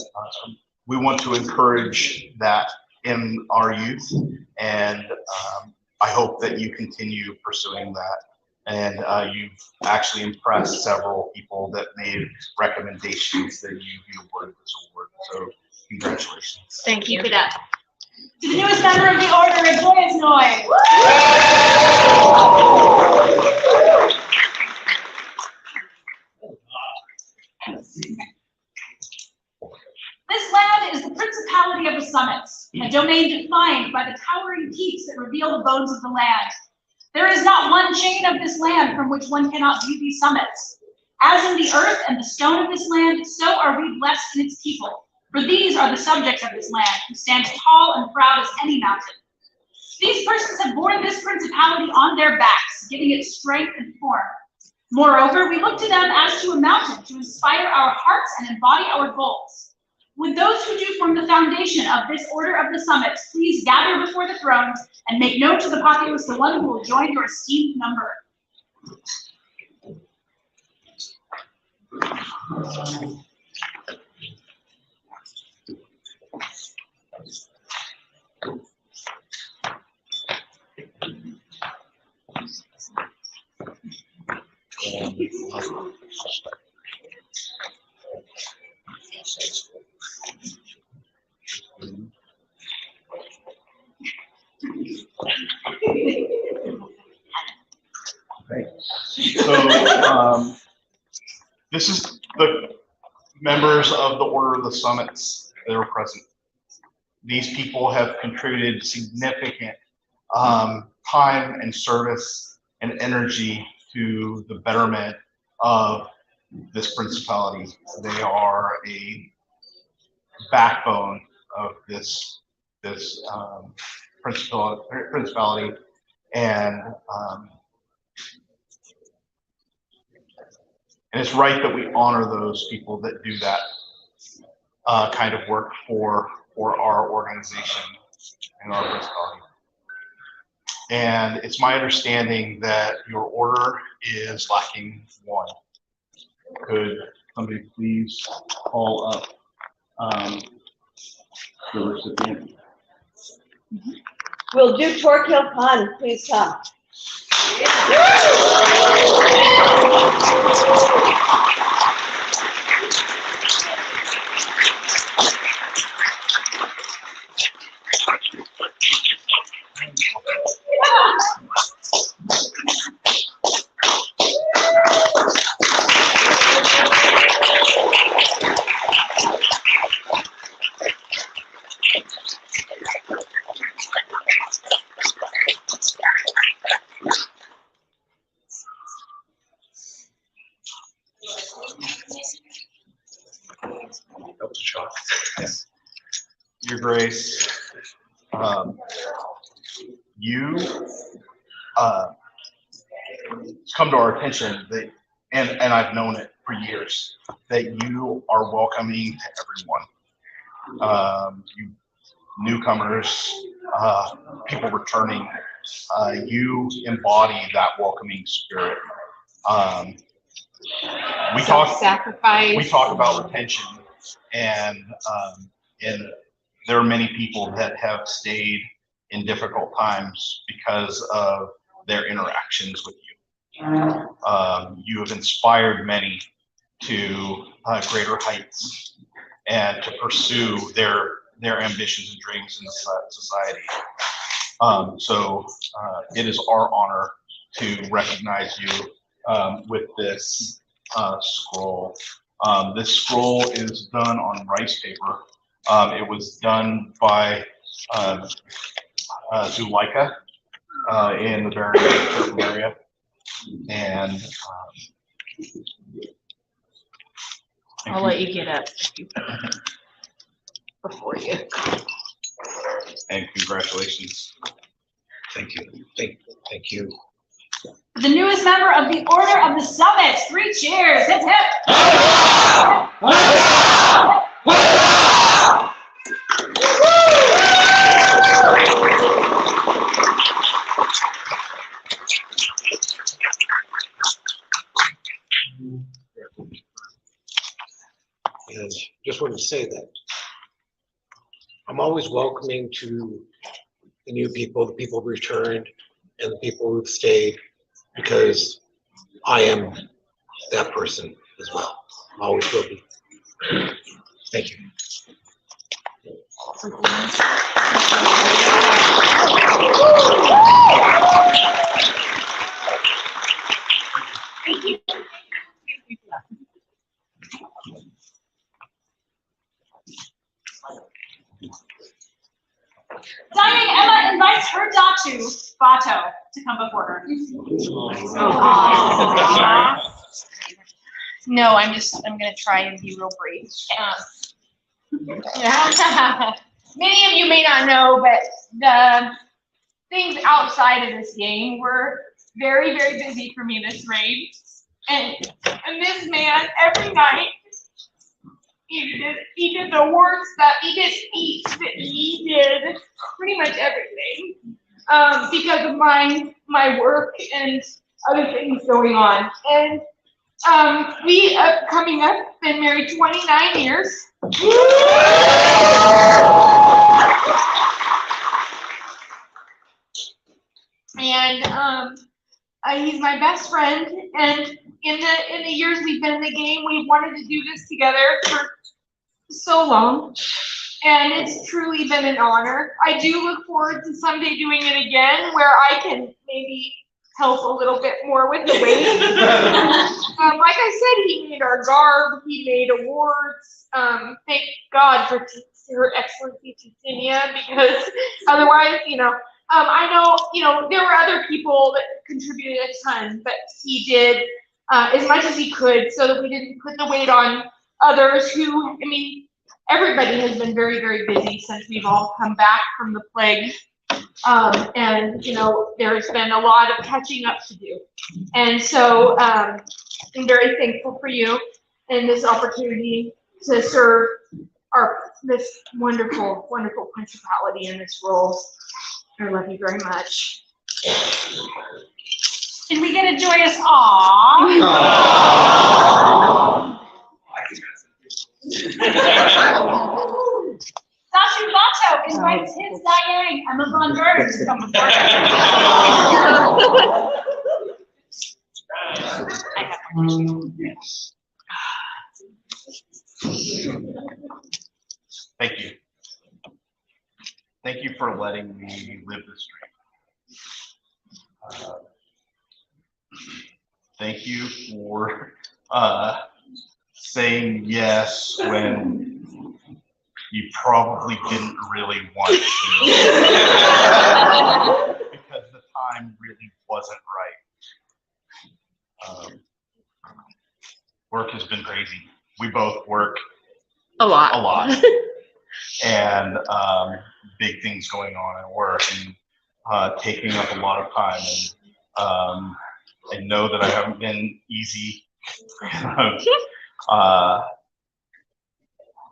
we want to encourage that in our youth, and I hope that you continue pursuing that. And you've actually impressed several people that made recommendations that you be awarded this award. So congratulations. Thank you for that. To the newest member of the Order, a joyous noise. This land is the Principality of the Summits, a domain defined by the towering peaks that reveal the bones of the land. There is not one chain of this land from which one cannot view these summits. As in the earth and the stone of this land, so are we blessed in its people. For these are the subjects of this land, who stand tall and proud as any mountain. These persons have borne this principality on their backs, giving it strength and form. Moreover, we look to them as to a mountain to inspire our hearts and embody our goals. Would those who do form the foundation of this Order of the Summits please gather before the thrones and make known to the populace the one who will join your esteemed number. So, this is the members of the Order of the Summits that are present. These people have contributed significant time and service and energy to the betterment of this principality. They are a backbone of this principality, and it's right that we honor those people that do that kind of work for our organization and our principality. And it's my understanding that your order is lacking one. Could somebody please call up the recipient? Will do Torquil Khan, please come. Your Grace, it's come to our attention that, and I've known it for years, that you are welcoming to everyone. You newcomers, people returning, you embody that welcoming spirit. We talk about retention, and there are many people that have stayed in difficult times because of their interactions with you. You have inspired many to greater heights and to pursue their ambitions and dreams in society. So it is our honor to recognize you with this scroll. This scroll is done on rice paper. It was done by Zuleika in the Baron area, and I'll let you get up before you. And congratulations. Thank you. Thank you. The newest member of the Order of the Summits. 3 cheers. Hip hip. And just wanted to say that I'm always welcoming to the new people, the people who've returned, and the people who've stayed, because I am that person as well. Always will be. Thank you. Dayang Emma invites her Datu, Bato, to come before her. No, I'm gonna try and be real brief. Many of you may not know, but the things outside of this game were very, very busy for me this raid. And this man, every night, he did the work stuff, he did speech, he did pretty much everything because of my work and other things going on. And we coming up, been married 29 years. And he's my best friend, and in the years we've been in the game, we've wanted to do this together for so long, and it's truly been an honor. I do look forward to someday doing it again, where I can maybe help a little bit more with the weight. Like I said, he made our garb, he made awards. Thank God for Her Excellency Titinia, because otherwise, I know, there were other people that contributed a ton, but he did as much as he could so that we didn't put the weight on others who, everybody has been very, very busy since we've all come back from the plague. And there's been a lot of catching up to do. And so I'm very thankful for you and this opportunity to serve this wonderful, wonderful principality in this role. I love you very much. Can we get a joyous aww? Datu Bato invites his Dayang, Emma Von Berg, to come before Thank you. Thank you for letting me live this dream. Thank you for saying yes when you probably didn't really want to, because the time really wasn't right. Work has been crazy. We both work a lot. And big things going on at work, and taking up a lot of time. And I know that I haven't been easy,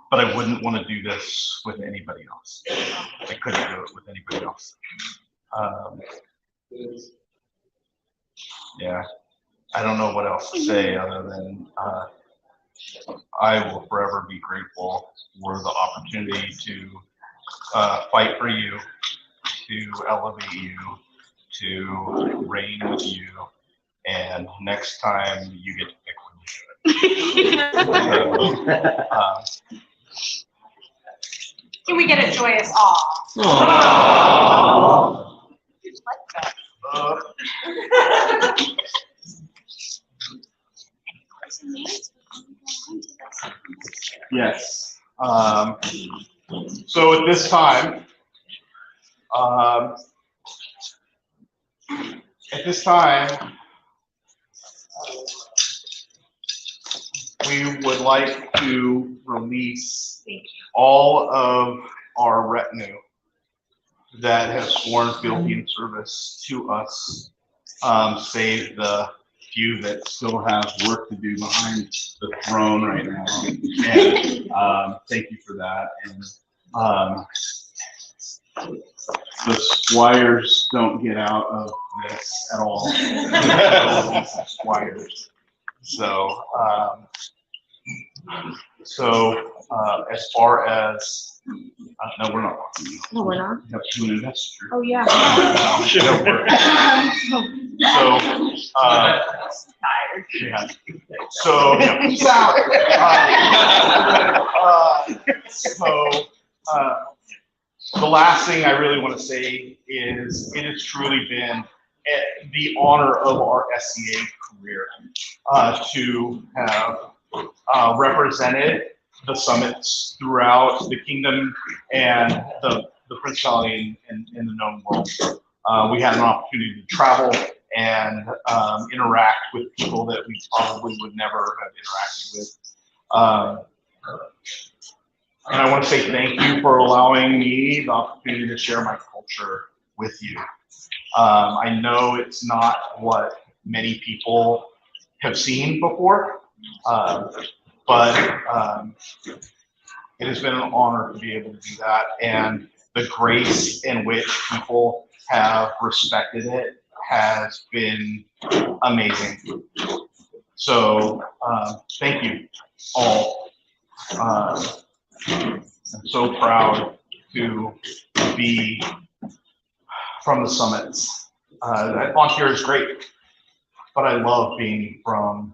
but I wouldn't want to do this with anybody else. I couldn't do it with anybody else. Yeah, I don't know what else to say other than I will forever be grateful for the opportunity to fight for you, to elevate you, to reign with you, and next time you get to pick when you do it. Can we get a joyous awe? Yes. So at this time, we would like to release all of our retinue that has sworn fealty and service to us, save the few that still have work to do behind the throne right now. And thank you for that. And the squires don't get out of this at all. Squires. So, as far as no, we're not. No, we're not. We have to do an investiture. Oh, yeah. Yeah. So, the last thing I really want to say is it has truly been the honor of our SCA career to have represented the summits throughout the kingdom and the principality in the known world. We had an opportunity to travel and interact with people that we probably would never have interacted with. And I want to say thank you for allowing me the opportunity to share my culture with you. I know it's not what many people have seen before, but it has been an honor to be able to do that, and the grace in which people have respected it has been amazing. So thank you all. I'm so proud to be from the summits. Volunteer is great, but I love being from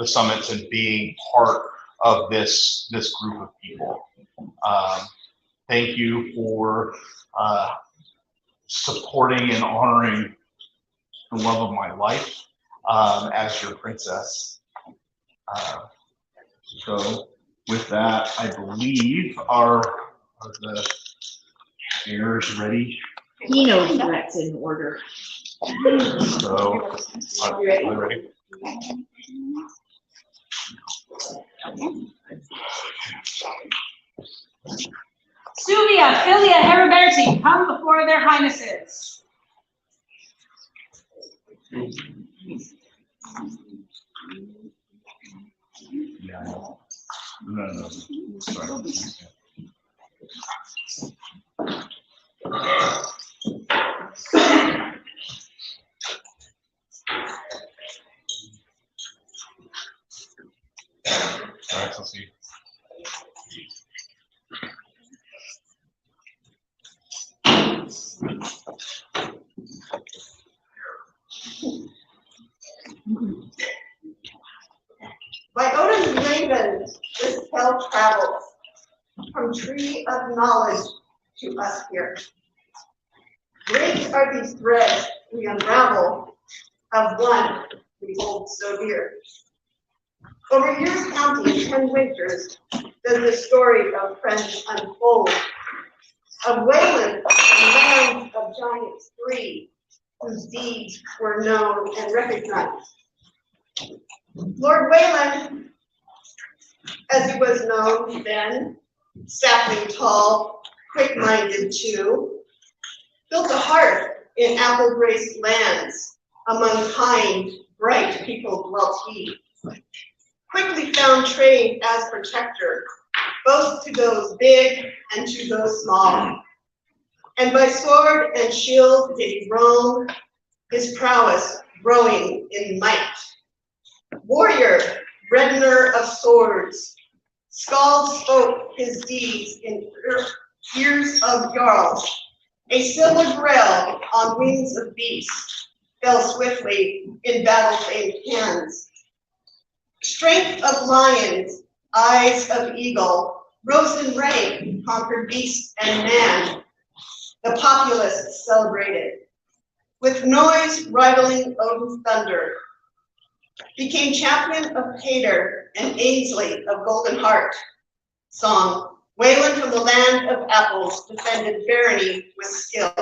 the summits and being part of this group of people. Thank you for supporting and honoring the love of my life as your princess. So with that, I believe are the heirs ready? He knows that's in order. So, are you ready? Suvia, Philia, Heriberti, come before their highnesses. Yeah. No. Sorry. All right, let's see. By Odin's raven, this tale travels from tree of knowledge to us here. Great are these threads we unravel of one we hold so dear. Over years counting 10 winters does the story of friends unfold. Of Weylyn, the land of giants three, whose deeds were known and recognized. Lord Weylyn, as he was known then, sapling tall, quick-minded too, built a hearth in apple-graced lands, among kind, bright people dwelt he. Quickly found trade as protector, both to those big and to those small. And by sword and shield did he roam, his prowess growing in might. Warrior, reddener of swords, Skald spoke his deeds in ears of jarls. A silver grail on wings of beast fell swiftly in battle-famed hands. Strength of lions, eyes of eagle, rose in rank, conquered beast and man. The populace celebrated, with noise rivaling Odin's thunder. Became champion of Pater and Ainsley of Golden Heart. Song, Weylyn from the land of apples defended barony with skill.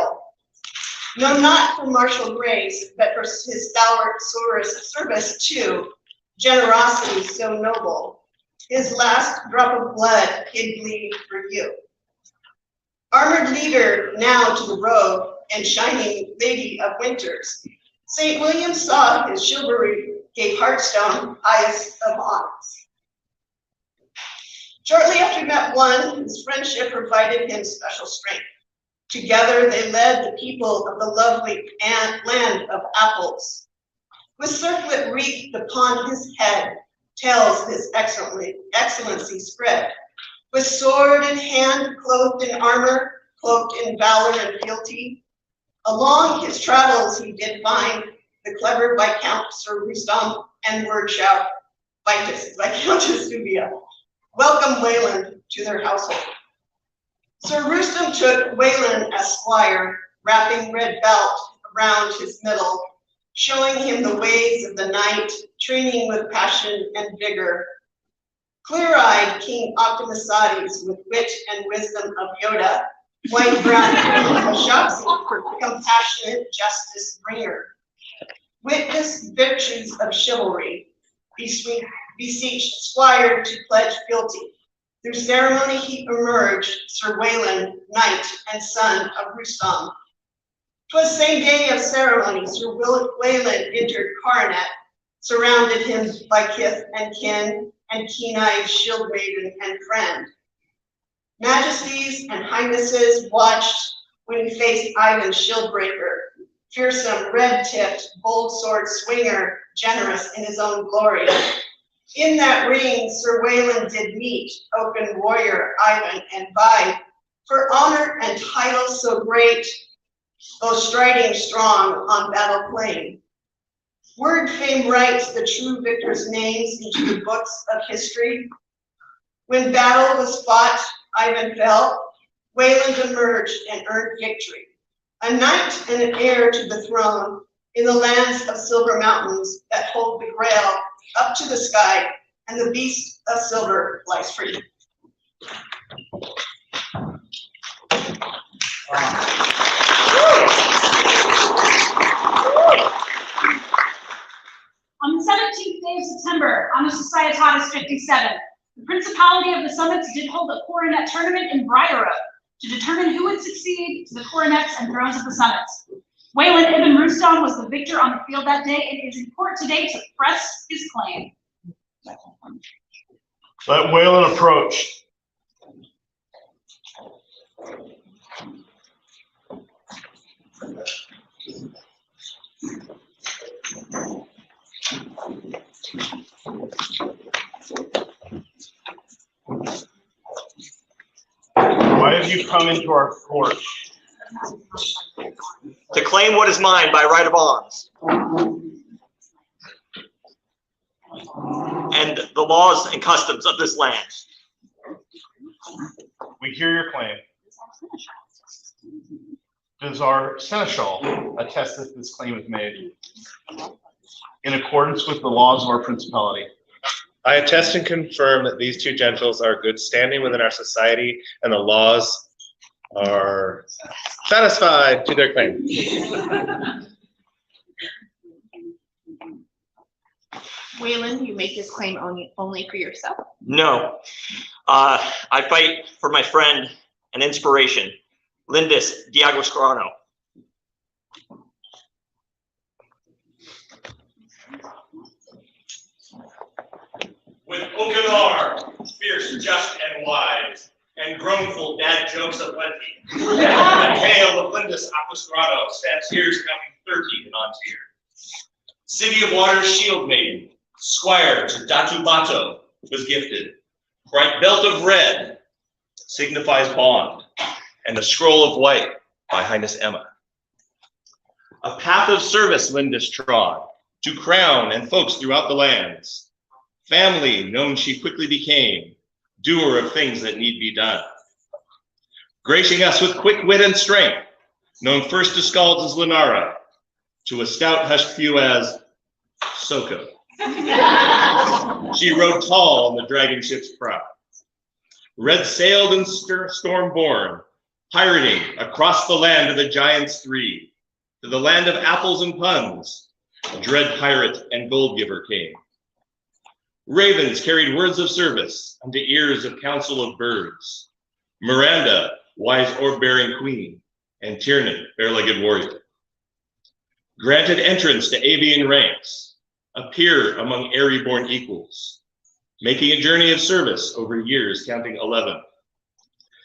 No, not for martial grace, but for his stalwart service too, generosity so noble. His last drop of blood he'd bleed for you. Armored leader now to the robe and shining lady of winters. St. William saw his chivalry gave Hearthstone highest of honors. Shortly after met one, his friendship provided him special strength. Together they led the people of the lovely land of apples. With circlet wreathed upon his head, tells his excellency spread. With sword in hand, clothed in armor, cloaked in valor and fealty. Along his travels he did find the clever Viscount Sir Rustam and word shout, Viscountess Suvia. Welcome Weylyn to their household. Sir Rustam took Weylyn as squire, wrapping red belt around his middle, showing him the ways of the night, training with passion and vigor. Clear-eyed King Octomesades with wit and wisdom of Yoda, white-brown Queen of Shopsy, compassionate justice bringer. Witness virtues of chivalry, beseech squire to pledge fealty. Through ceremony he emerged, Sir Weylyn, knight and son of Rustam. 'Twas same day of ceremony, Sir Weylyn entered coronet, surrounded him by kith and kin, and keen-eyed shield maiden and friend. Majesties and highnesses watched when he faced Ivan's shieldbreaker, fearsome, red-tipped, bold sword swinger, generous in his own glory. In that ring, Sir Weylyn did meet oaken warrior Ivan and vie for honor and title so great, though striding strong on battle plain. Word fame writes the true victors' names into the books of history. When battle was fought, Ivan fell, Weylyn emerged and earned victory. A knight and an heir to the throne in the lands of silver mountains that hold the grail up to the sky, and the beast of silver lies free. On the 17th day of September, Anno Societatis 57, the Principality of the Summits did hold a coronet tournament in Briar Oak to determine who would succeed to the coronets and thrones of the Summits. Weylyn Ibn Rustam was the victor on the field that day and is in court today to press his claim. Let Weylyn approach. Why have you come into our court? To claim what is mine by right of arms. And the laws and customs of this land. We hear your claim. Does our seneschal attest that this claim is made in accordance with the laws of our principality? I attest and confirm that these two gentles are good standing within our society and the laws are satisfied to their claim. Weylyn, you make this claim only for yourself? No. I fight for my friend and inspiration, Lindis Diagosgrano. With Okanar, fierce, just, and wise, and groanful dad jokes of plenty. The tale of Lindis Diagosgrano stands here counting 30 in Ontier. City of Water's shield maiden, squire to Datu Bato, was gifted. Bright belt of red signifies bond, and a scroll of white by Highness Emma. A path of service Lindis trod, to crown and folks throughout the lands. Family known she quickly became, doer of things that need be done. Gracing us with quick wit and strength, known first to scalds as Linara, to a stout hushed few as Soko. She rode tall on the dragon ship's prow. Red sailed and storm born, pirating across the land of the giants three, to the land of apples and puns, dread pirate and gold giver came. Ravens carried words of service unto ears of council of birds. Miranda, wise orb-bearing queen, and Tiernan, bare-legged warrior. Granted entrance to avian ranks, a peer among airy-born equals, making a journey of service over years counting 11.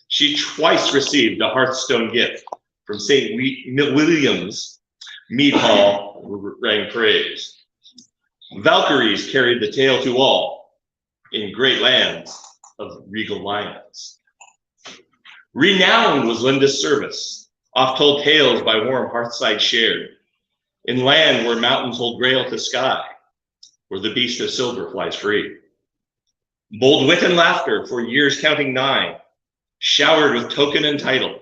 She twice received a Hearthstone gift from St. William's. Mead Hall rang praise. Valkyries carried the tale to all in great lands of regal lions. Renowned was Lindis' service, oft-told tales by warm hearthside shared, in land where mountains hold grail to sky, where the beast of silver flies free. Bold wit and laughter for years counting 9, showered with token and title.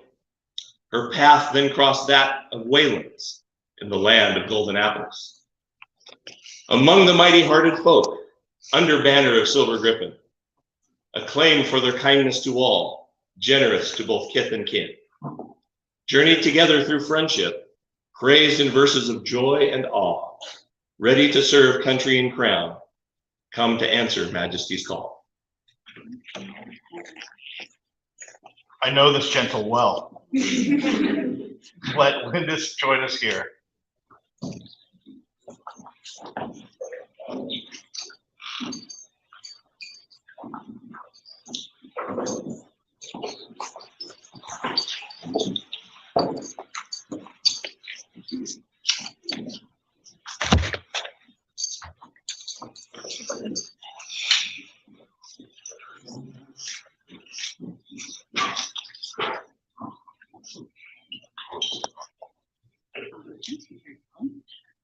Her path then crossed that of Weylyn's in the land of golden apples. Among the mighty-hearted folk, under banner of silver griffin, acclaimed for their kindness to all, generous to both kith and kin. Journeyed together through friendship, praised in verses of joy and awe, ready to serve country and crown, come to answer Majesty's call. I know this gentle well. Let Lindis join us here.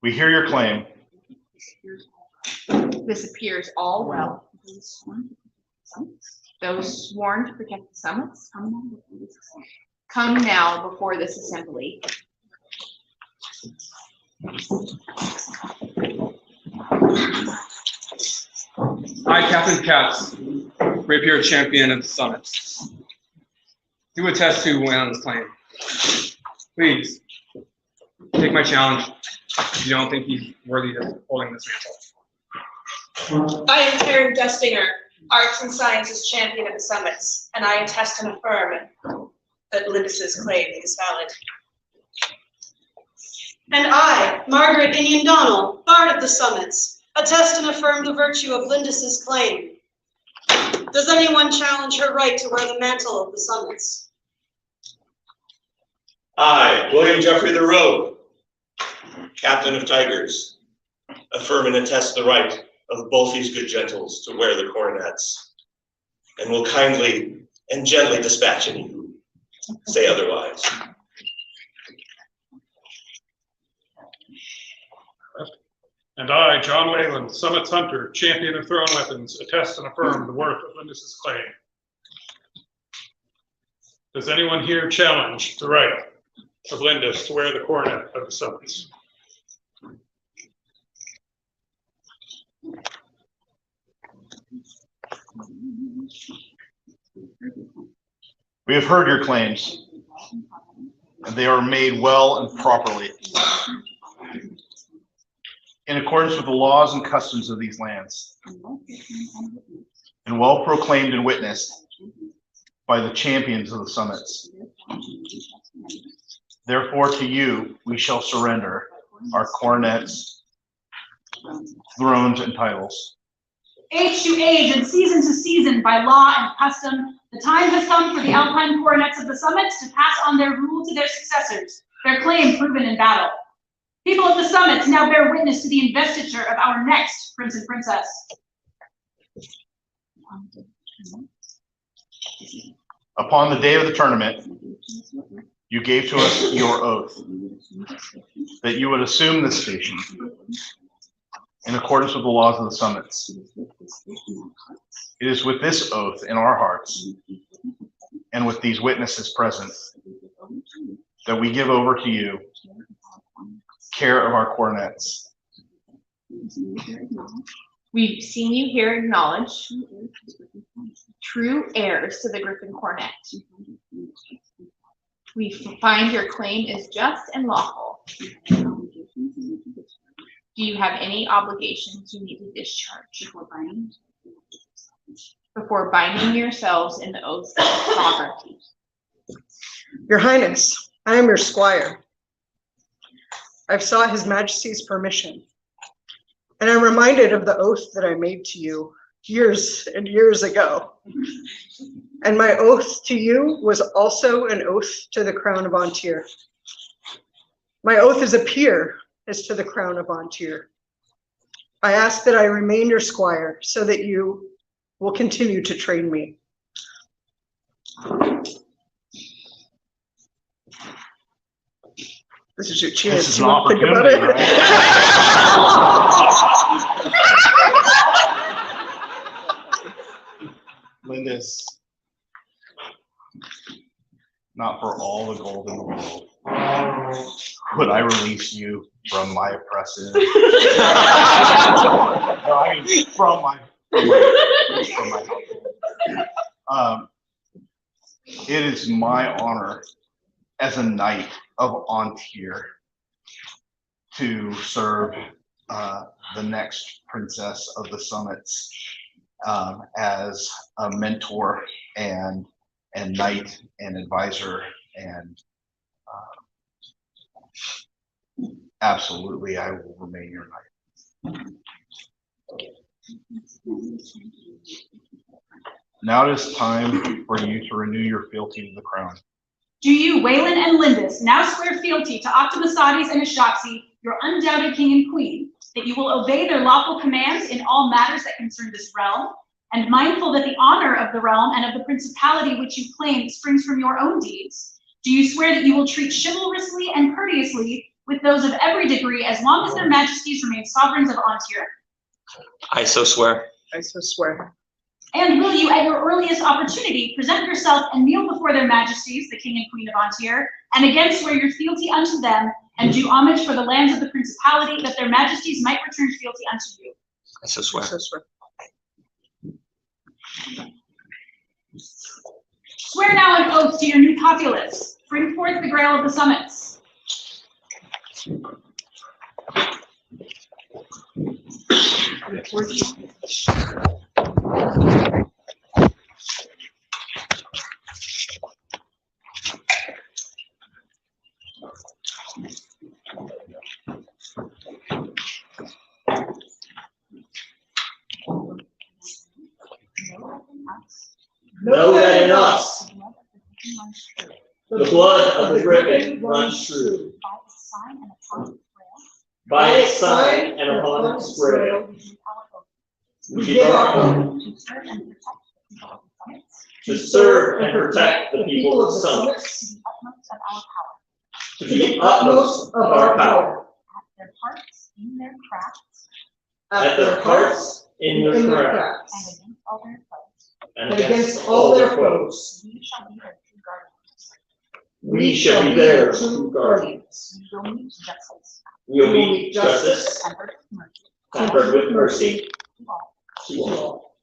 We hear your claim. This appears all well. Those sworn to protect the summits, come now before this assembly. I, Captain Katz, rapier champion of the summits, do attest to Weylyn's claim. Please, take my challenge if you don't think he's worthy of holding this mantle. I am Karen Dustinger, Arts and Sciences Champion of the Summits, and I attest and affirm that Lindis's claim is valid. And I, Margaret Inian Donnell, Bard of the Summits, attest and affirm the virtue of Lindis's claim. Does anyone challenge her right to wear the mantle of the Summits? I, William Jeffrey the Rogue, Captain of Tigers, affirm and attest the right of both these good gentles to wear the coronets, and will kindly and gently dispatch any who say otherwise. And I, John Weylyn, Summits Hunter, champion of thrown weapons, attest and affirm the worth of Lindis's claim. Does anyone here challenge the right of Lindis to wear the coronet of the Summits? We have heard your claims, and they are made well and properly, in accordance with the laws and customs of these lands, and well proclaimed and witnessed by the champions of the summits. Therefore, to you we shall surrender our coronets, thrones, and titles. Age to age and season to season, by law and custom, the time has come for the Alpine coronets of the summits to pass on their rule to their successors, their claim proven in battle. People of the summits now bear witness to the investiture of our next prince and princess. Upon the day of the tournament, you gave to us your oath that you would assume this station in accordance with the laws of the summits. It is with this oath in our hearts and with these witnesses present that we give over to you care of our coronets. We've seen you here acknowledge true heirs to the Griffin Coronet. We find your claim is just and lawful. Do you have any obligations you need to discharge before binding yourselves in the oaths of sovereignty? Your Highness, I am your squire. I've sought His Majesty's permission, and I'm reminded of the oath that I made to you years and years ago. And my oath to you was also an oath to the Crown of Antir. My oath as a peer is to the Crown of Antir. I ask that I remain your squire so that you will continue to train me. This is your chance. This is You an want to think about opportunity, it? Lindis, not for all the gold in the world would I release you from my oppressive. No, I mean from my. It is my honor as a knight of Antir to serve the next princess of the summits as a mentor and knight and advisor, and absolutely I will remain your knight. Now it is time for you to renew your fealty to the crown. Do you, Weylyn and Lindis, now swear fealty to Optimasates and Ashaxi, your undoubted king and queen, that you will obey their lawful commands in all matters that concern this realm, and mindful that the honor of the realm and of the principality which you claim springs from your own deeds? Do you swear that you will treat chivalrously and courteously with those of every degree as long as their majesties remain sovereigns of Antir? I so swear. I so swear. And will you, at your earliest opportunity, present yourself and kneel before their majesties, the king and queen of Antier, and again swear your fealty unto them, and do homage for the lands of the principality, that their majesties might return fealty unto you? I so swear. I so swear. Swear now an oath to your new populace. Bring forth the grail of the summits. Know that in us, the blood of the griffin runs true. By its sign and upon its grail, we give our oath to serve and protect the people of Summits to the utmost of our power. At their hearts, in their crafts, At their hearts, in their crafts, and against all their foes. and against all their foes. We shall be their true guardians. We shall be their true guardians. We will meet justice. We will meet justice, tempered with mercy, To all. to all.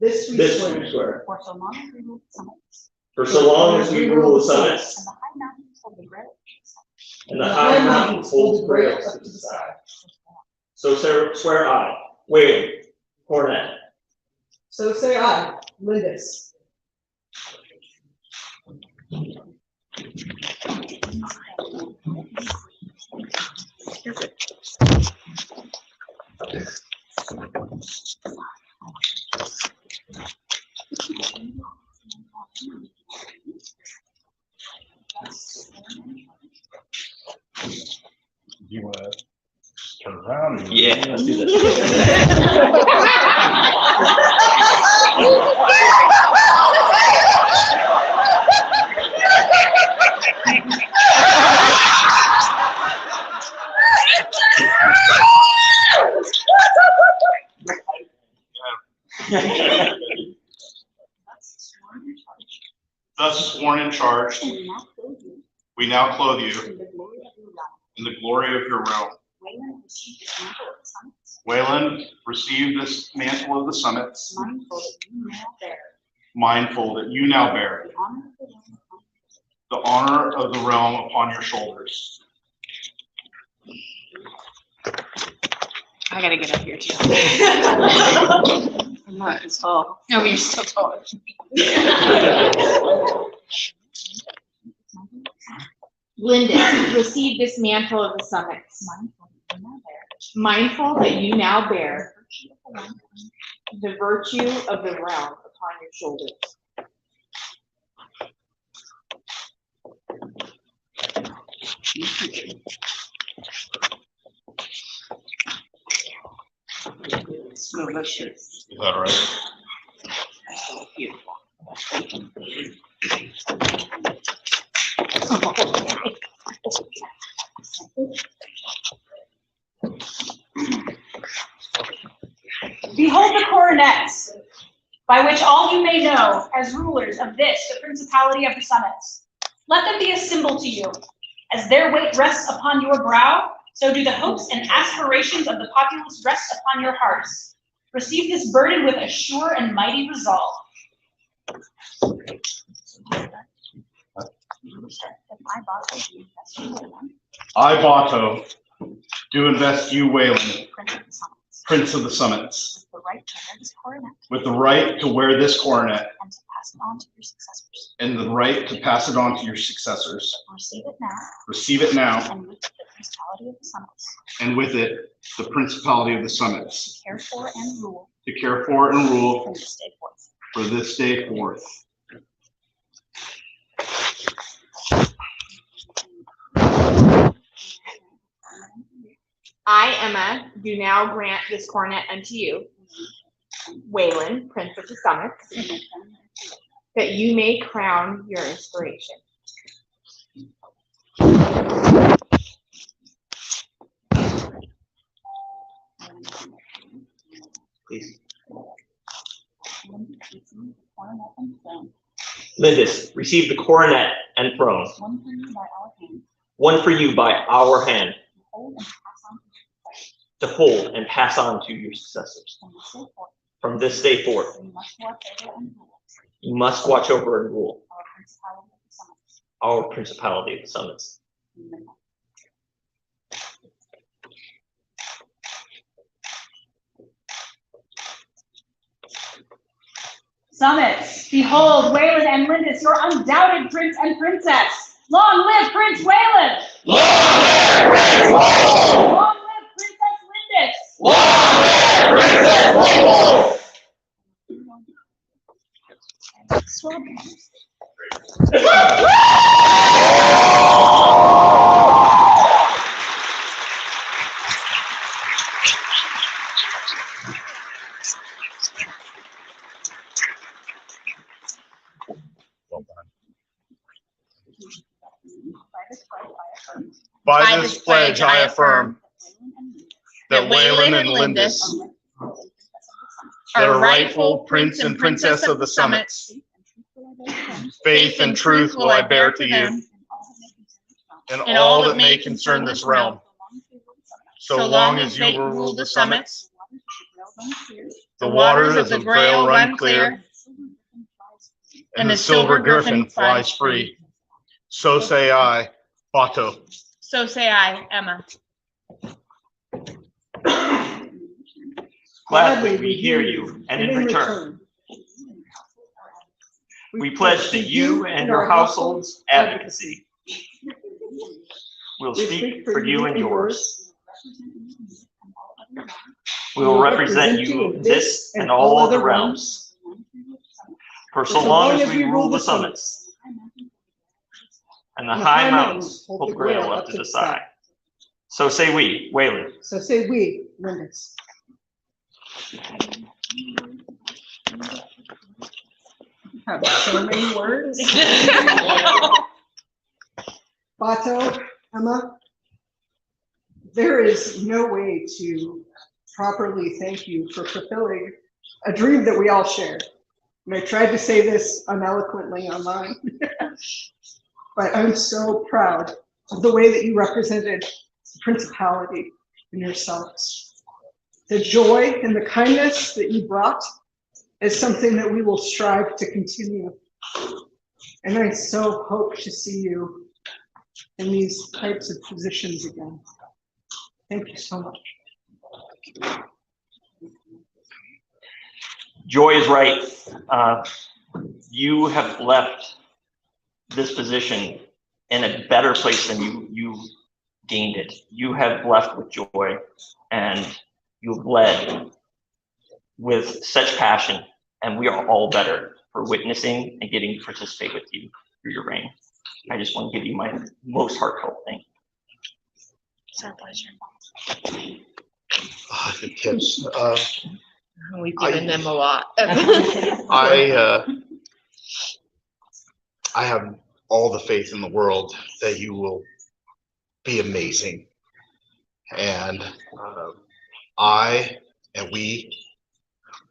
This we This swear. we swear. For so long as we rule the summits. For so long as we rule the summits, And the high mountains hold the grail. and the high mountains hold grails up to the sky. So swear I, Weylyn, Cornet. So say I, Lindis. You want to turn around? Yeah, let's do this. Thus sworn and charged, we now clothe you in the glory of your realm. Weylyn, receive this mantle of the summits, mindful that you now bear the honor of the realm upon your shoulders. I gotta get up here too. I'm not as tall. No, you're still taller. Lindis, receive this mantle of the summits. Mindful that you now bear the virtue of the realm upon your shoulders. It's delicious. Is that right? So beautiful. Behold the coronets, by which all you may know as rulers of this, the principality of the summits. Let them be a symbol to you. As their weight rests upon your brow, so do the hopes and aspirations of the populace rest upon your hearts. Receive this burden with a sure and mighty resolve. I, Bato, do invest you, Weylyn, Prince of the Summits, with the right to wear this coronet with the right to wear this coronet and to pass it on to your successors. and the right to pass it on to your successors. Receive it now, Receive it now, and with the principality of the summits, and with it, the principality of the summits, care for and rule to care for and rule from this day forth. for this day forth. I, Emma, do now grant this coronet unto you, Weylyn, Prince of the Summits, that you may crown your inspiration. Please. Lindis, receive the coronet and throne. One for you by our hand. To hold and pass on to your successors. From this day forth, you must watch over and rule our principality of the summits. Summits, behold, Weylyn and Lindis, your undoubted prince and princess. Long live Prince Weylyn! Long live Prince Weylyn! Long live Princess Lindis! Long live Princess By this pledge, I affirm that Weylyn and Lindis are rightful prince and princess of the summits. Faith and truth will I bear to you, and all that may concern this realm. So long as you will rule the summits, the waters of the Grail run clear, and the silver griffin flies free. So say I, Bato. So say I, Emma. Gladly we hear you, and in return, we pledge to you and your household's advocacy. We'll speak for you and yours. We will represent you in this and all other realms. For so long as we rule the summits, and the high mountains hold the Grail up to the sky. So say we, Weylyn. So say we, Lindis. Have so many words. Bato, Emma, there is no way to properly thank you for fulfilling a dream that we all share. And I tried to say this uneloquently online, but I'm so proud of the way that you represented the principality in yourselves. The joy and the kindness that you brought is something that we will strive to continue. And I so hope to see you in these types of positions again. Thank you so much. Joy is right. You have left this position in a better place than you gained it. You have left with joy, and you've led with such passion, and we are all better for witnessing and getting to participate with you through your reign. I just want to give you my most heartfelt thank you. It's our pleasure. The tips. We've given them a lot. I have all the faith in the world that you will be amazing, and I and we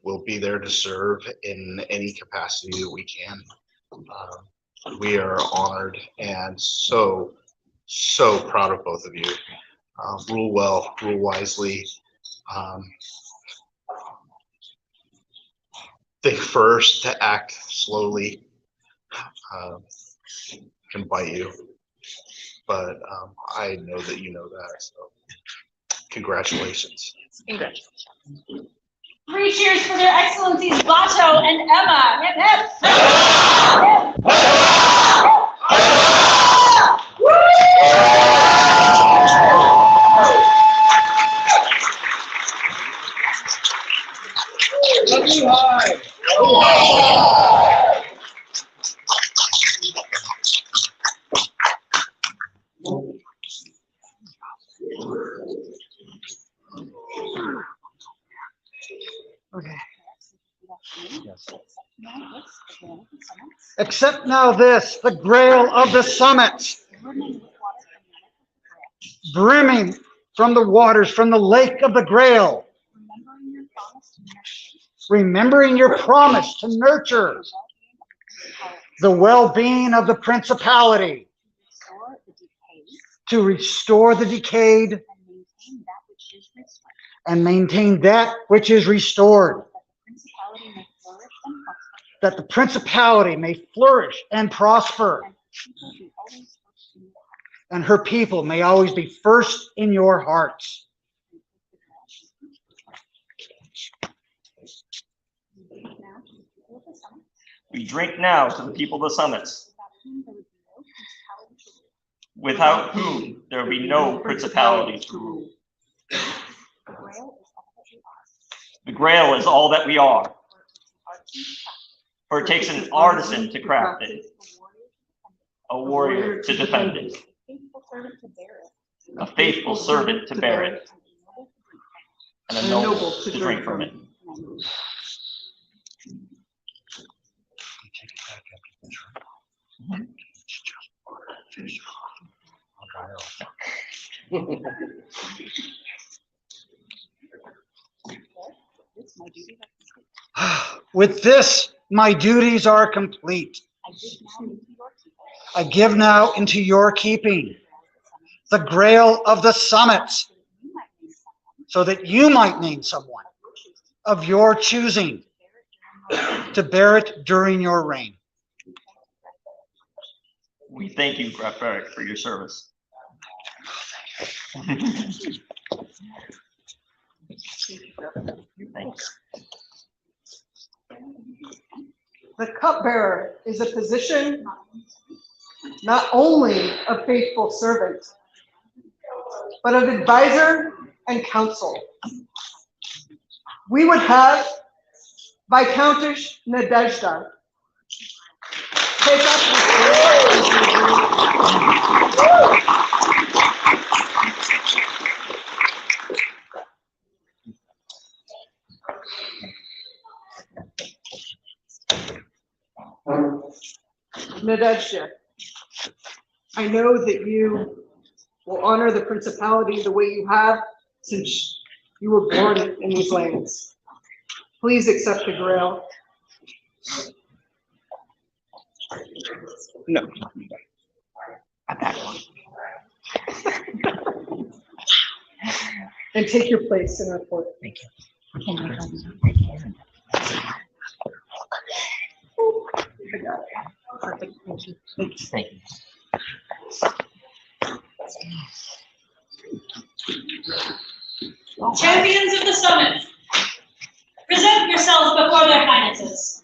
will be there to serve in any capacity that we can. We are honored and so proud of both of you. Rule well, rule wisely. Think first, to act slowly can bite you, but I know that you know that, so congratulations. Congratulations. 3 cheers for their excellencies, Bato and Emma. Hip, hip. Hip, hip. Okay. Accept now this, the Grail of the summits, brimming from the waters, from the lake of the Grail, remembering your promise to nurture the well-being of the principality, to restore the decayed, and maintain that which is restored, that the principality may flourish and prosper, and her people may always be first in your hearts. We drink now to the people of the summits, without whom there will be no principality to rule. The Grail is all that we are, for it takes an artisan to craft it, a warrior to defend it, a faithful servant to bear it, and a noble to drink from it. With this, my duties are complete. I give now into your keeping the Grail of the Summits, so that you might name someone of your choosing to bear it during your reign. We thank you, Graf-Eric, for your service. Thanks. The cupbearer is a position not only of faithful servant, but of advisor and counsel. We would have Viscountess Nadezhda take up Nadezhda, I know that you will honor the principality the way you have since you were born in these lands. Please accept the Grail. No. I back one. And take your place in our court. Thank you. I got it. Perfect. Thank you. Thank you. Champions of the summit, present yourselves before their Highnesses.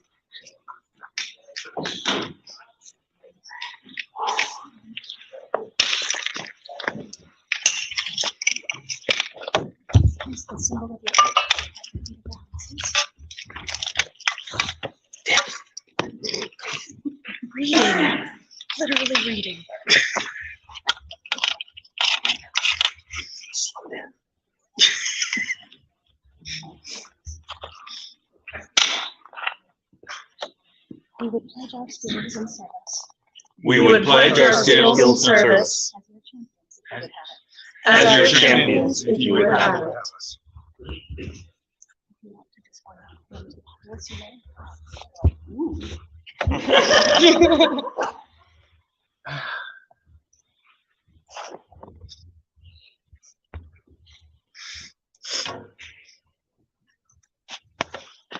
Reading, literally reading. We would pledge our skills and service. We would pledge our skills and service As as your champions, if you would have it.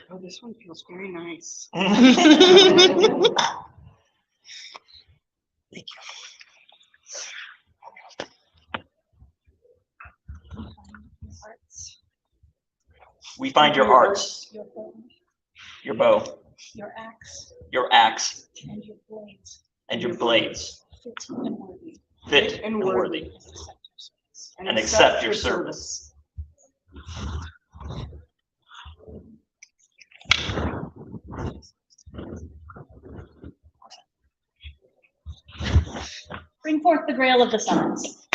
Oh, this one feels very nice. Thank you. We find your arts, your bow, Your axe, your axe, and your blades, and your blades, fit and worthy, fit and worthy, and accept your service. Bring forth the Grail of the Summits.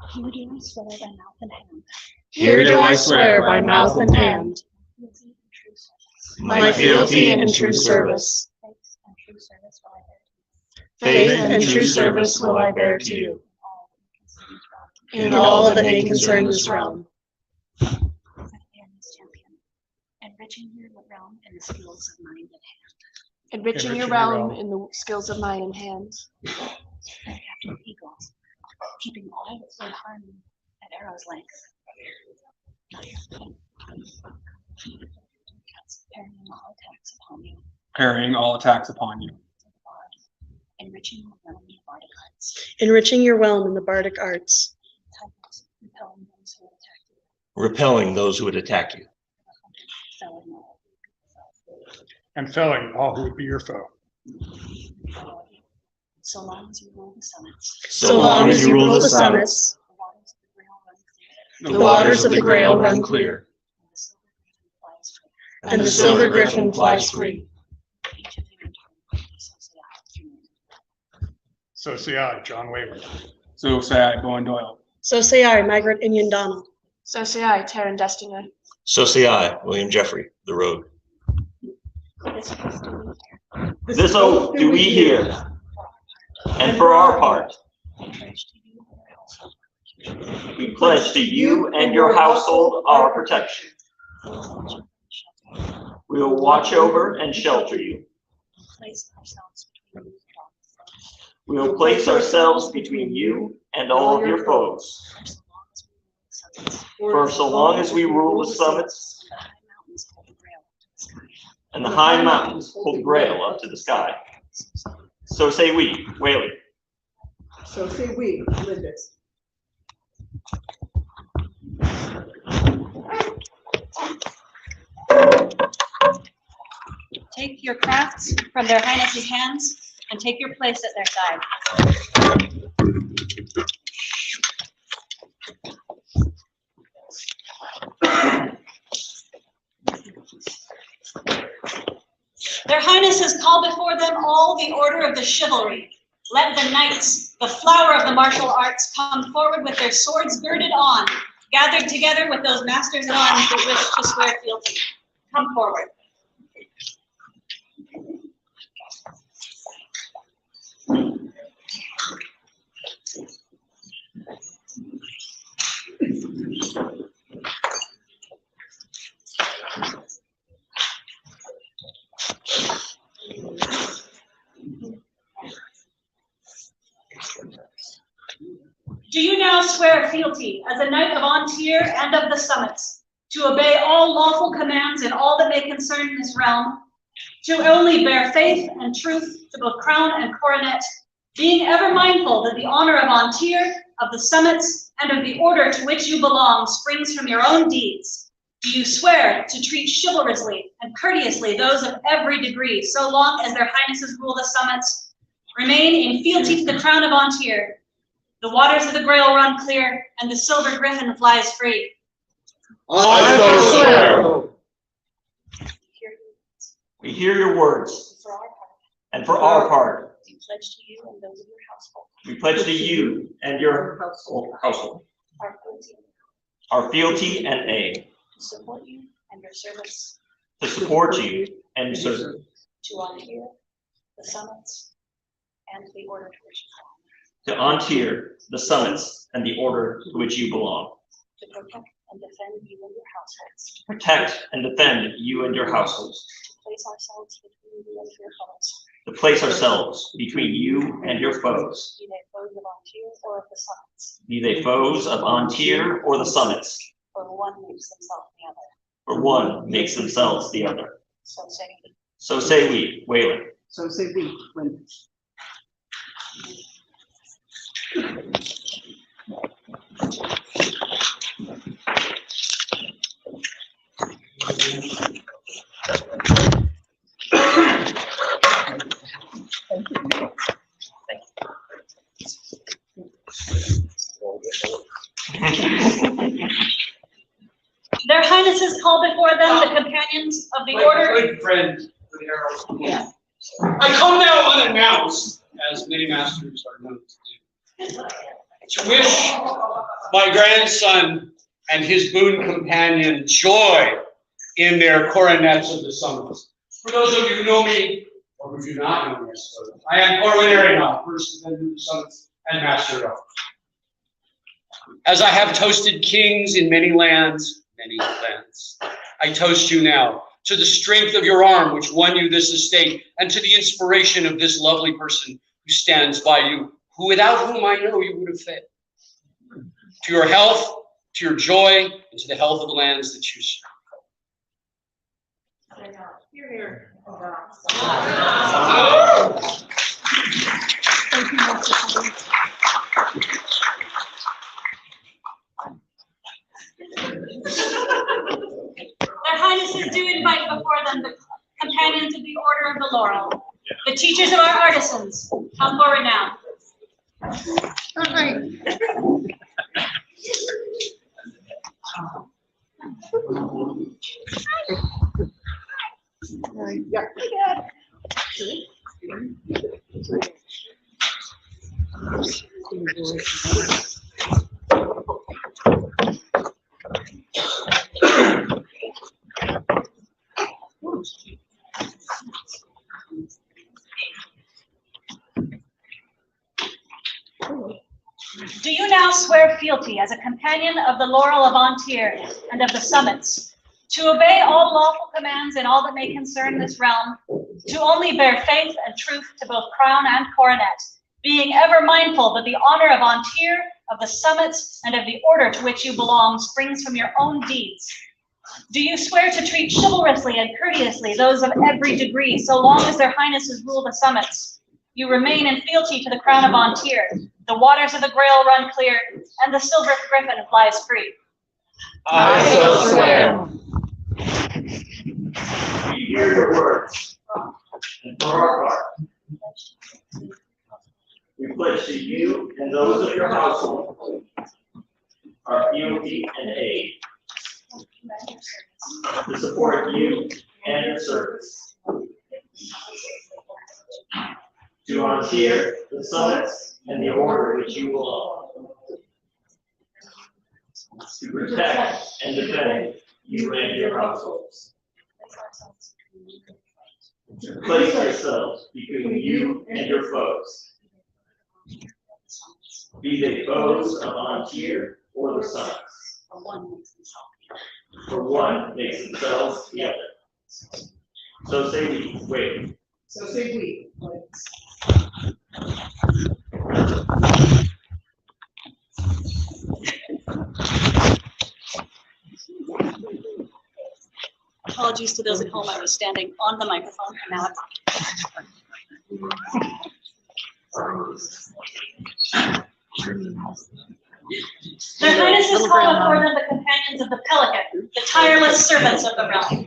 Here do I swear by mouth and hand. Here do I swear by mouth and hand. my fealty and true service. Faith and true service will I bear to you. In all that may concern this realm. Enriching your realm in the skills of mind and hand. Enriching your realm in the skills of mind and hands. Captain Eagles, keeping all that would harm you at arrow's length. Parrying all attacks upon you. Parrying all attacks upon you. Enriching your realm in the bardic arts. Enriching your realm in the bardic arts. Repelling those who would attack you. And felling all who would be your foe. So long as you rule the summits. So long as you rule the summits. The waters of the Grail run clear. And the silver griffin flies free. So say I, John Weylyn. So say I, Bowen Doyle. So say I, Margaret Inian Donald. So say I, Taryn Destiny. So say I, William Jeffrey, the Road. This oath do we hear, and for our part, we pledge to you and your household our protection. We will watch over and shelter you. We will place ourselves between you and all of your foes. For so long as we rule the summits, and the high mountains hold Grail up to the sky. So say we, Weylyn. So say we, Lindis. Take your crafts from their Highnesses' hands and take your place at their side. Their Highnesses call before them all the order of the chivalry. Let the knights, the flower of the martial arts, come forward with their swords girded on, gathered together with those masters at arms that wish to swear fealty. Come forward. Do you now swear fealty as a knight of Antir and of the summits, to obey all lawful commands in all that may concern this realm, to only bear faith and truth to both crown and coronet, being ever mindful that the honor of Antir, of the summits, and of the order to which you belong springs from your own deeds? Do you swear to treat chivalrously and courteously those of every degree, so long as their Highnesses rule the summits, remain in fealty to the crown of Antir? The waters of the Grail run clear, and the silver griffin flies free. I so swear. We hear your words, and for our part, We pledge to you and those of your household. we pledge to you and your household Our fealty our fealty and aid to support you and your service to support you and serve to Antir, the summits, and the order to which you belong. to Antir, the summits, and the order to which you belong. To protect and defend you and your households. Protect and defend you and your households. To place ourselves between you and your foes. To place ourselves between you and your foes. Be they foes of Antir or of the summits. Be they foes of Antir or the summits. For one makes themselves the other. For one makes themselves the other. So say we. So say we, Weylyn. So say we, Lindis. Their Highnesses call before them the companions of the My order. good friend, the herald. I come now unannounced, as many masters are known to do, to wish my grandson and his boon companion joy in their coronets of the summits. For those of you who know me, or who do not know me, I am Corvallis now, first of the summits and master of. As I have toasted kings in many lands, I toast you now to the strength of your arm which won you this estate, and to the inspiration of this lovely person who stands by you, who without whom I know you would have failed. To your health, to your joy, and to the health of the lands that you serve. Their Highnesses do invite before them the companions of the Order of the Laurel, the teachers of our artisans, come for renown. Do you now swear fealty as a companion of the Laurel of Antir and of the Summits, to obey all lawful commands in all that may concern this realm, to only bear faith and truth to both crown and coronet, being ever mindful that the honor of Antir, of the Summits, and of the order to which you belong springs from your own deeds? Do you swear to treat chivalrously and courteously those of every degree, so long as their Highnesses rule the Summits? You remain in fealty to the crown of Antir. The waters of the Grail run clear, and the silver griffin flies free. I so swear. We hear your words, and for our part, we pledge to you and those of your household our fealty and aid, to support you and your service, to Antir, the Summits, and the order which you belong, to protect and defend you and your households, to place yourselves between you and your foes, be they foes of Antir or the Summits, for one makes themselves the other. So say we, wait. So say we. Apologies to those at home, I was standing on the microphone, and now Their Highnesses call before them the companions of the Pelican, the tireless servants of the realm.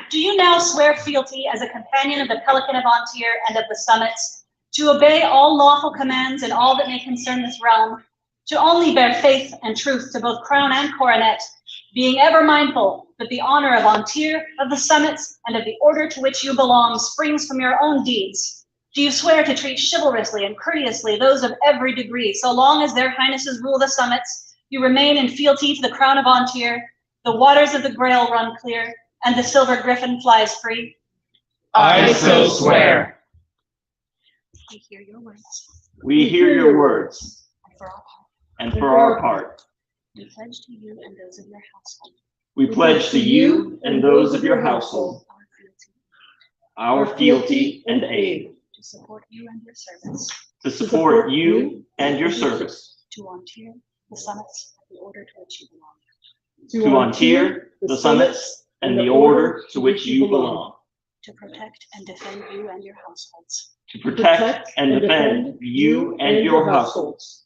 Do you now swear fealty as a companion of the Pelican of Antir and of the Summits, to obey all lawful commands in all that may concern this realm, to only bear faith and truth to both crown and coronet, being ever mindful that the honor of Antir, of the Summits, and of the order to which you belong springs from your own deeds? Do you swear to treat chivalrously and courteously those of every degree, so long as their Highnesses rule the Summits, you remain in fealty to the crown of Antir, the waters of the Grail run clear, and the silver griffin flies free? I so swear. We hear your words. We hear your words. And And for our part, we pledge to you and those of your household. we pledge to you and those of your household our fealty and aid, to support you and your service. to support you and your service, To Antir, the Summits, and the order to which you belong. to Antir, the Summits, and the order to which you belong, To protect and defend you and your households. to protect and defend you and your households,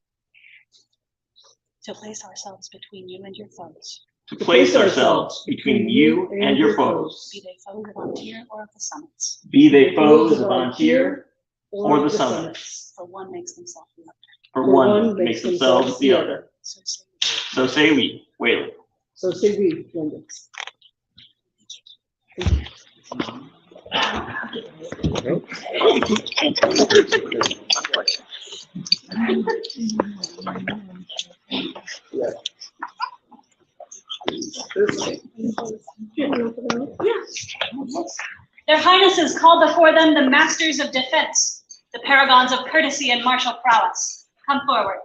To place ourselves between you and your foes. to place ourselves between you and your foes, Be they foes of Antir or of the summits. be they foes of Antir or the summits. For one makes themselves the other. For one makes themselves the other. So say we, Weylyn. So say we, Lindis. Their Highnesses call before them the masters of defense, the paragons of courtesy and martial prowess. Come forward.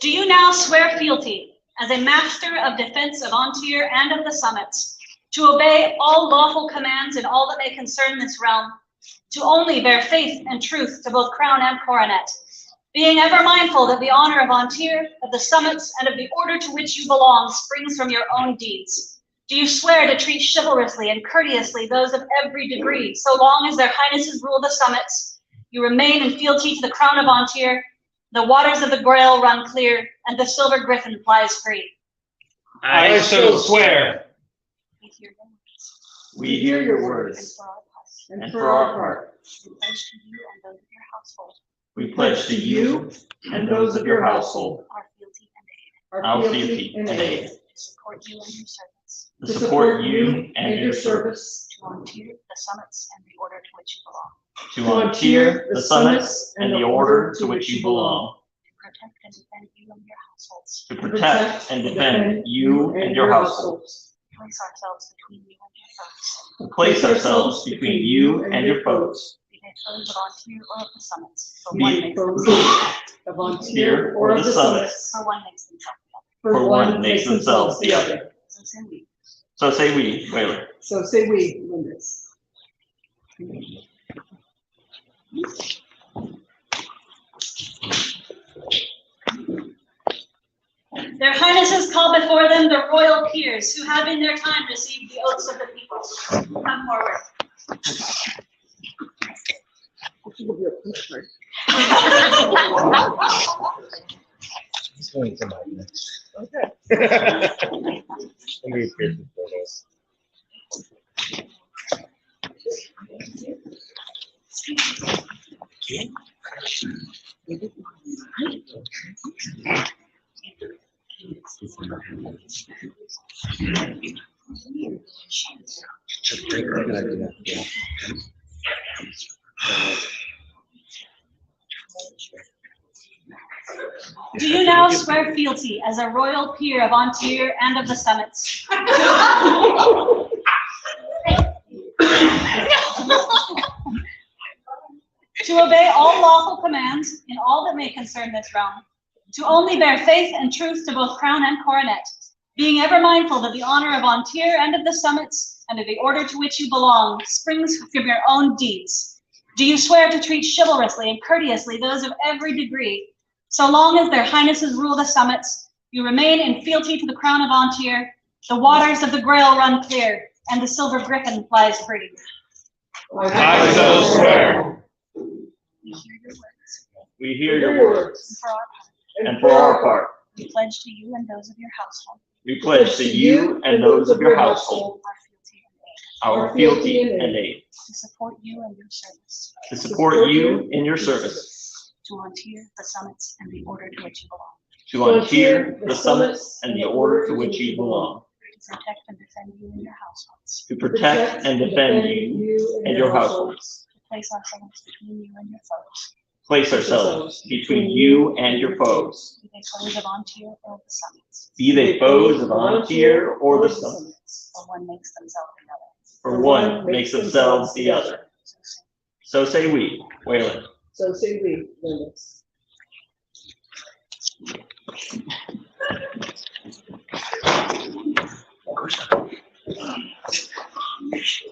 Do you now swear fealty as a master of defense of Antir and of the summits, to obey all lawful commands in all that may concern this realm, to only bear faith and truth to both crown and coronet, being ever mindful that the honor of Antir, of the summits, and of the order to which you belong springs from your own deeds? Do you swear to treat chivalrously and courteously those of every degree, so long as their Highnesses rule the summits, you remain in fealty to the crown of Antir, the waters of the Grail run clear, and the silver griffin flies free? I so swear. We hear your words. And for our part, we pledge to you and those of your household our fealty and aid. To support you and your servants. To support you and your service. To Antir, the summits, and the order to which you belong. To Antir, the summits, and the order to which you belong. To protect and defend you and your households. To protect and defend you and your households. Place ourselves between you and your foes. To place ourselves between you and your foes. Be they foes of Antir or of the summits. For Be one makes foes themselves of Antir or of the summits. For one makes themselves the other. For one makes themselves the other. So say we. So say we, Weylyn. So say we, Lindis. Their Highnesses call before them the royal peers who have in their time received the oaths of the people. Come forward. He's going to my next. Okay. I'm going to hear some photos. Do you now swear fealty as a royal peer of Antir and of the summits? To obey all lawful commands in all that may concern this realm, to only bear faith and truth to both crown and coronet, being ever mindful that the honor of Antir and of the summits and of the order to which you belong springs from your own deeds? Do you swear to treat chivalrously and courteously those of every degree, so long as their Highnesses rule the summits, you remain in fealty to the crown of Antir, the waters of the Grail run clear, and the silver griffin flies free? I so swear. We hear your words. And for our part, We pledge to you and those of your household. we pledge to you and those of your household Our fealty and aid. our fealty and aid. To support you and your service. To support you in your service. To Antir, the summits, and the order to which you belong. To Antir, the summits, and the order to which you belong. To protect and defend you and your households. To protect and defend you and your households. To place ourselves between you and your foes. Place ourselves between you and your foes. Be they foes of Antir or of the summits. Be they foes of Antir or the summits. For one makes themselves the other. For one makes themselves the other. So say we, Weylyn. So say we, Lindis.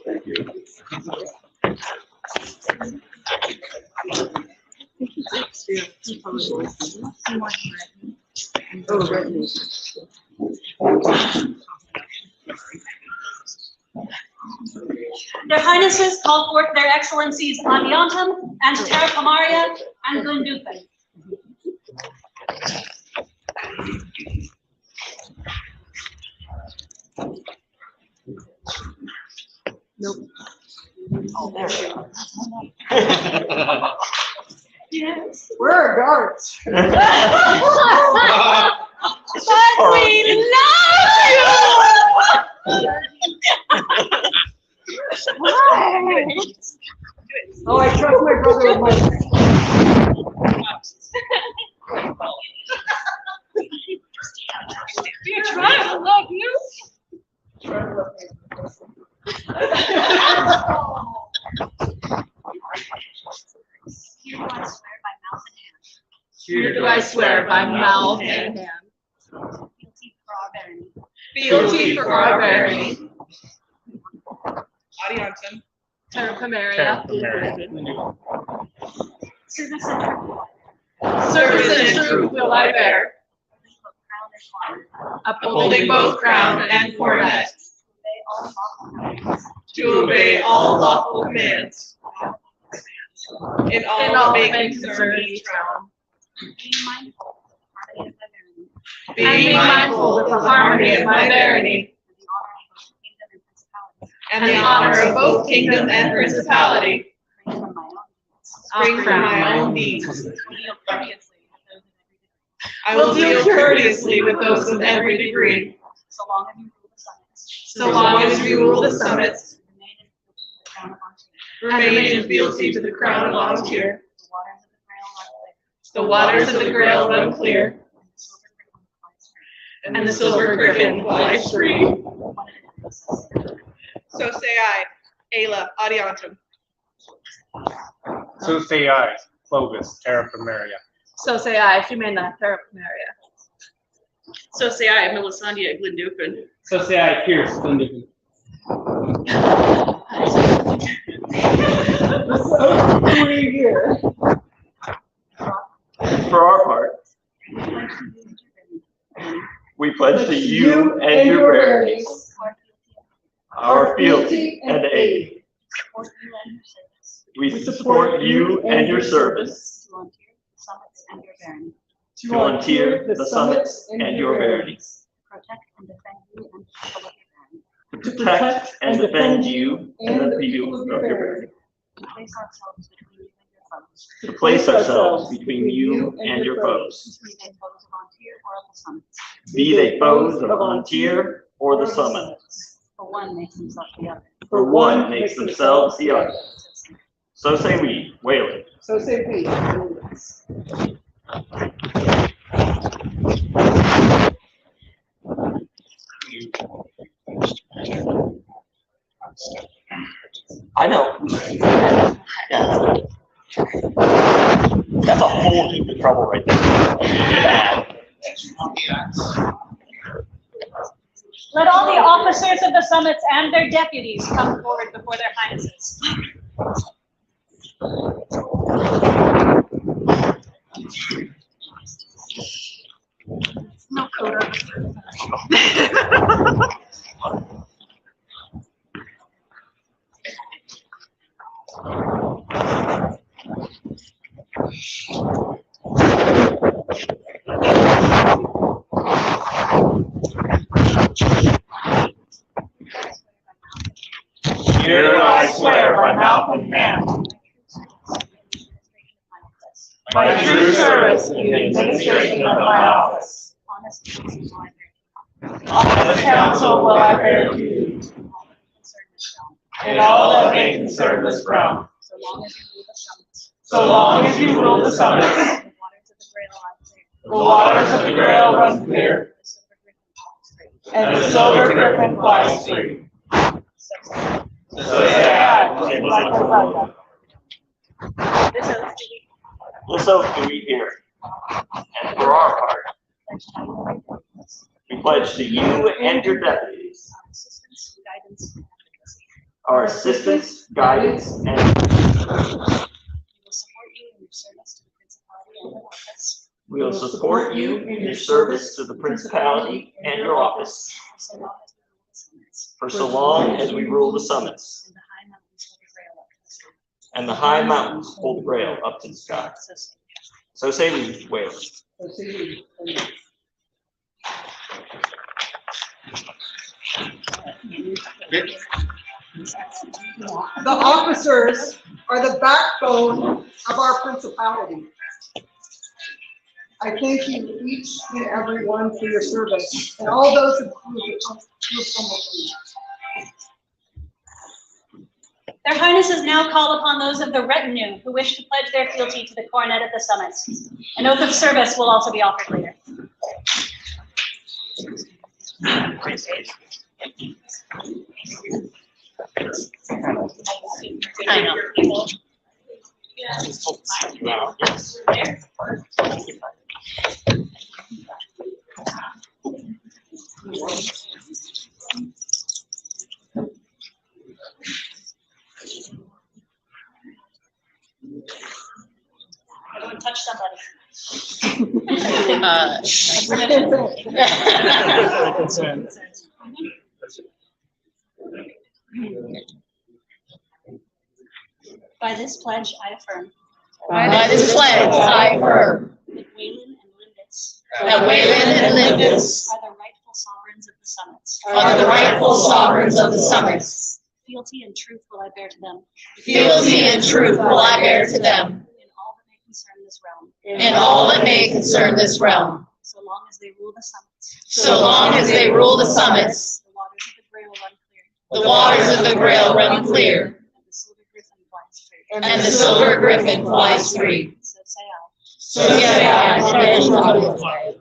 Thank you. Their Highnesses call forth their Excellencies Adiantum and Terra Pomaria and Glendufen. Nope. Oh, there we go. Yes. Where are guards? But we love you! Oh, I trust my brother with my. You're trying to love you. Here do I swear by mouth and hand. Fealty for our barony. Adiantum. Terra Pomaria. Service and truth will I bear. Upholding both crown and coronet. To obey all lawful commands. In all that may concern each realm. Being mindful of the harmony of my barony. And the honor of both kingdom and principality. Spring from my own needs. I will deal courteously with those of every degree. So long as you rule the summits. Remain in fealty to the crown of Ontier. The waters of the Grail run clear. And the silver griffin flies free. So say I, Ayla Adiantum. So say I, Clovis, Terra Pomaria. So say I, Jimena, Terra Pomaria. So say I, Melisandre Glendufen. So say I, Pierce Glendufen. Here. For our part, we pledge to you and your baronies our fealty and aid. We support you and your service to Ontier, the summits, and your baronies. To protect and defend you and the people of your barony. To place ourselves between you and your foes. Be they foes of Ontier or the summits. For one makes himself the other. For one makes themselves the other. So say we, Weylyn. So say we. I know. Yeah. That's a whole heap of trouble right there. Let all the officers of the summits and their deputies come forward before their Highnesses. No coda. Here I swear by mouth and hand. By true service in the administration of my office. Honest counsel will I bear to you. In all that may concern this crown. So long as you rule the summits. The waters of the Grail run clear. And the silver griffin flies free. So say I, this oath do we hear, and for our part, we pledge to you and your deputies our assistance, guidance, and and in office We will support you in your service to the principality and your office for so long as we rule the summits for so long as we rule the summits and the high mountains hold the grail up to the sky. and the high mountains hold the grail up to the sky. So say we, Weylyn. So say we. The officers are the backbone of our principality. I thank you each and every one for your service and all those who come before. Their Highnesses now call upon those of the retinue who wish to pledge their fealty to the coronet of the summits. An oath of service will also be offered later. I know, people. Everyone touch somebody. By this pledge, I affirm. By this pledge, I affirm That Weylyn and Lindis are the rightful sovereigns of the summits. are the rightful sovereigns of the summits. Fealty and truth will I bear to them. Fealty and truth will I bear to them In all that may concern this realm. in all that may concern this realm. So long as they rule the summits. So long as they rule the summits, The waters of the Grail run clear. the waters of the Grail run clear, And the silver griffin flies free. and the silver griffin flies free. So say I. So say I, and I.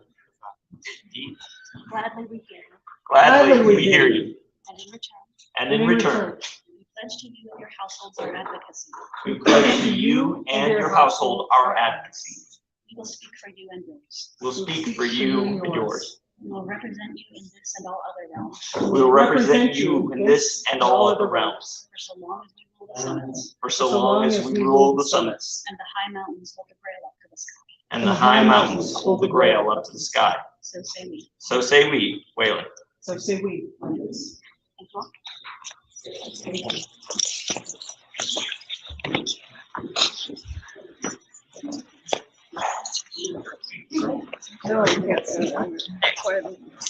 Gladly we hear you. Gladly we hear you. And in return, And in return, we pledge to you and your households our advocacy. we pledge to you and your household our advocacy. We will speak for you and yours. We'll speak for you and yours. We will represent you in this and all other realms. We will represent you in this and all other realms. For so long as we rule the summits. For so long as we rule the summits. And the high mountains hold the grail up to the sky. And the high mountains hold the grail up to the sky. So say we. So say we, Weylyn. So say we. Thank you. No, I can't say that.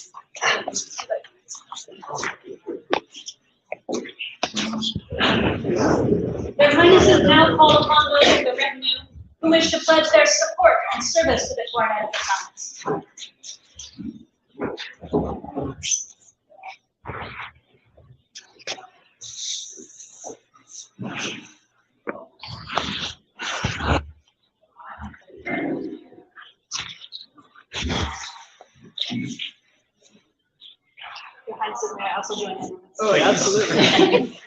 Their Highnesses now call upon those of the retinue who wish to pledge their support and service to the coronet of the summits. Your Highnesses may I also join in. Oh, absolutely.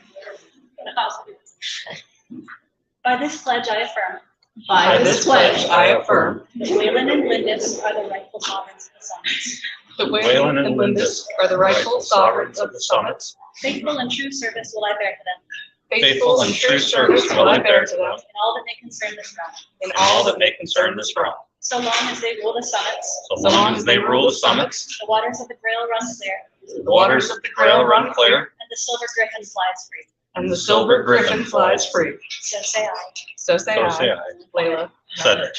By this pledge, I affirm. By this pledge, I affirm. That Weylyn and Lindis are the rightful sovereigns of the summits. The Weylyn and Lindis are the rightful sovereigns of the summits. Faithful and true service will I bear to them. Faithful and true service will I bear to them In all that may concern this realm. in all that may concern this realm. So long as they rule the summits. So long as they rule the summits, The waters of the Grail run clear. the waters of the Grail run clear, And the silver griffin flies free. and the silver griffin flies free. So say I. So say So say I, I. Layla. Said it.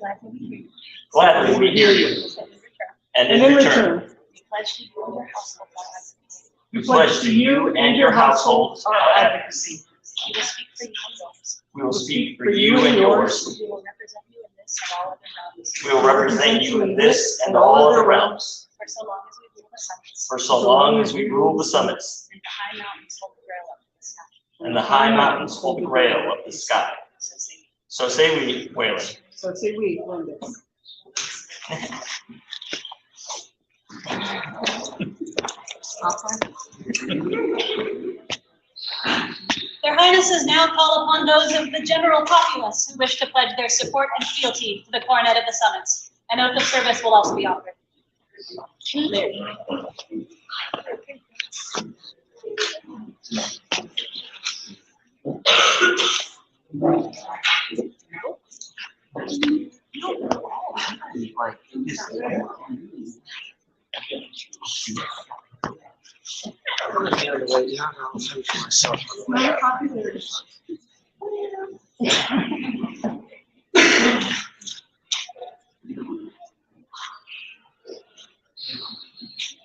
Gladly we hear you. Gladly we hear you. And in return, And in return, we pledge to you and your household our advocacy. we pledge to you and your household our advocacy. We will speak for you and yours. We will speak for you and yours. We will represent you in this and all other realms. We will represent you in this and all other realms. For so long as we rule the summits. For so long as we rule the summits. And the high mountains hold the Grail up to the sky. And the high mountains hold the grail up the sky. So say we. So say we, Weylyn. So say we, Lindis. Their Highnesses now call upon those of the general populace who wish to pledge their support and fealty to the coronet of the summits. An oath of service will also be offered.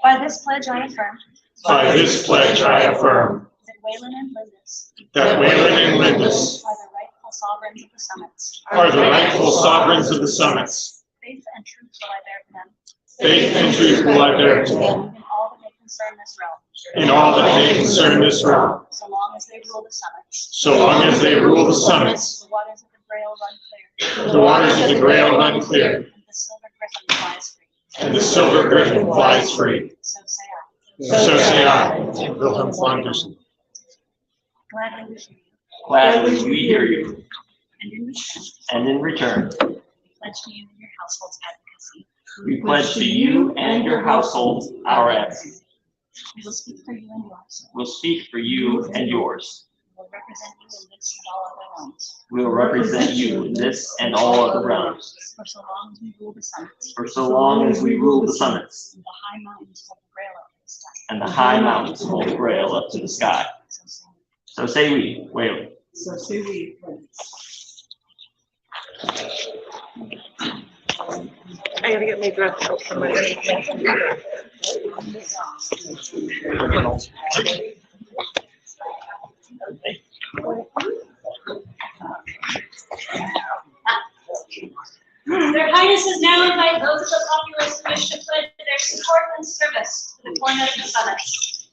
By this pledge I affirm. By this pledge I affirm. That Weylyn and Lindis. That Weylyn and Lindis. Are the rightful sovereigns of the summits. Are the rightful sovereigns of the summits. Faith and truth will I bear to them. Faith and truth will I bear to them. In all that may concern this realm. In all that may concern this realm. So long as they rule the summits. So long as they rule the summits. The waters of the Grail run clear. The waters of the Grail run clear. And the silver griffin flies free. And the silver griffin flies free. So say I. So say I. Wilhelm Flanders. Gladly we hear you. Gladly we hear you. And in return. And in return, We pledge to you and your households advocacy. we pledge to you and your household our advocacy. We will speak for you and yours. We'll speak for you and yours. We will represent you in this and all other realms. We will represent you in this and all other realms. For so long as we rule the summits. For so long as we rule the summits. And the high mountains hold the Grail up to the sky. And the high mountains hold the Grail up to the sky. So say we, Weylyn. So say we. I gotta get my breath out from my. Their Highnesses now invite those of the populace who wish to pledge their support and service to the Cornet of the Summits.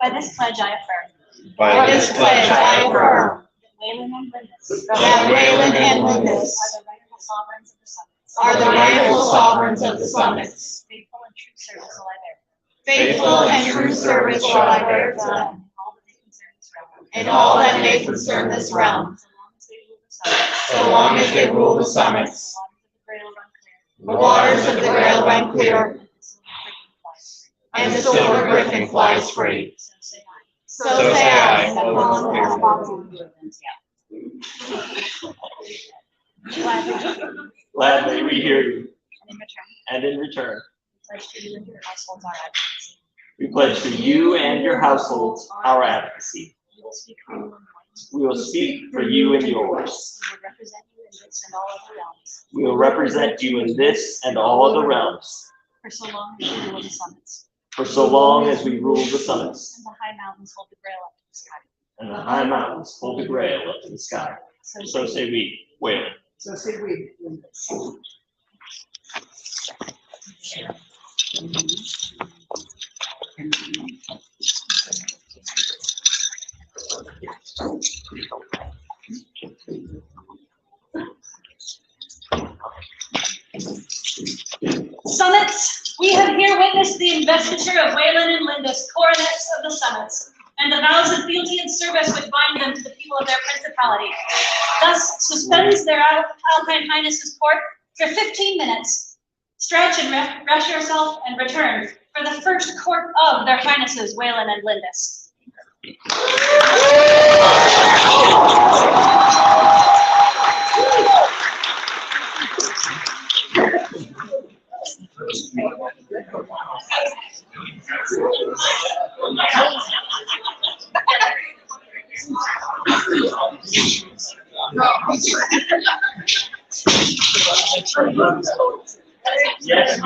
By this pledge I affirm. By this pledge I affirm. That Weylyn and Lindis. That Weylyn and Lindis. Are the rightful sovereigns of the summits. Are the rightful sovereigns of the summits. Faithful and true service will I bear. Faithful and true service will I bear to them. In all that may concern this realm. So long as they rule the summits. The waters of the Grail run clear. And the silver griffin flies free. So say I. Gladly we hear you. And in return. And in return, Pledge to you and your households our advocacy. we pledge to you and your households our advocacy. We will speak for you and yours. We will speak for you and yours. We will represent you in this and all other realms. We will represent you in this and all other realms. For so long as we rule the summits. For so long as we rule the summits. And the high mountains hold the Grail up to the sky. And the high mountains hold the Grail up to the sky. So say we, Weylyn. So say we. Summits, we have here witnessed the investiture of Weylyn and Lindis, coronets of the summits, and the vows of fealty and service which bind them to the people of their principality. Thus suspends their Alpine Highnesses court for 15 minutes. Stretch and rest yourself and return for the first court of their Highnesses, Weylyn and Lindis. Yes.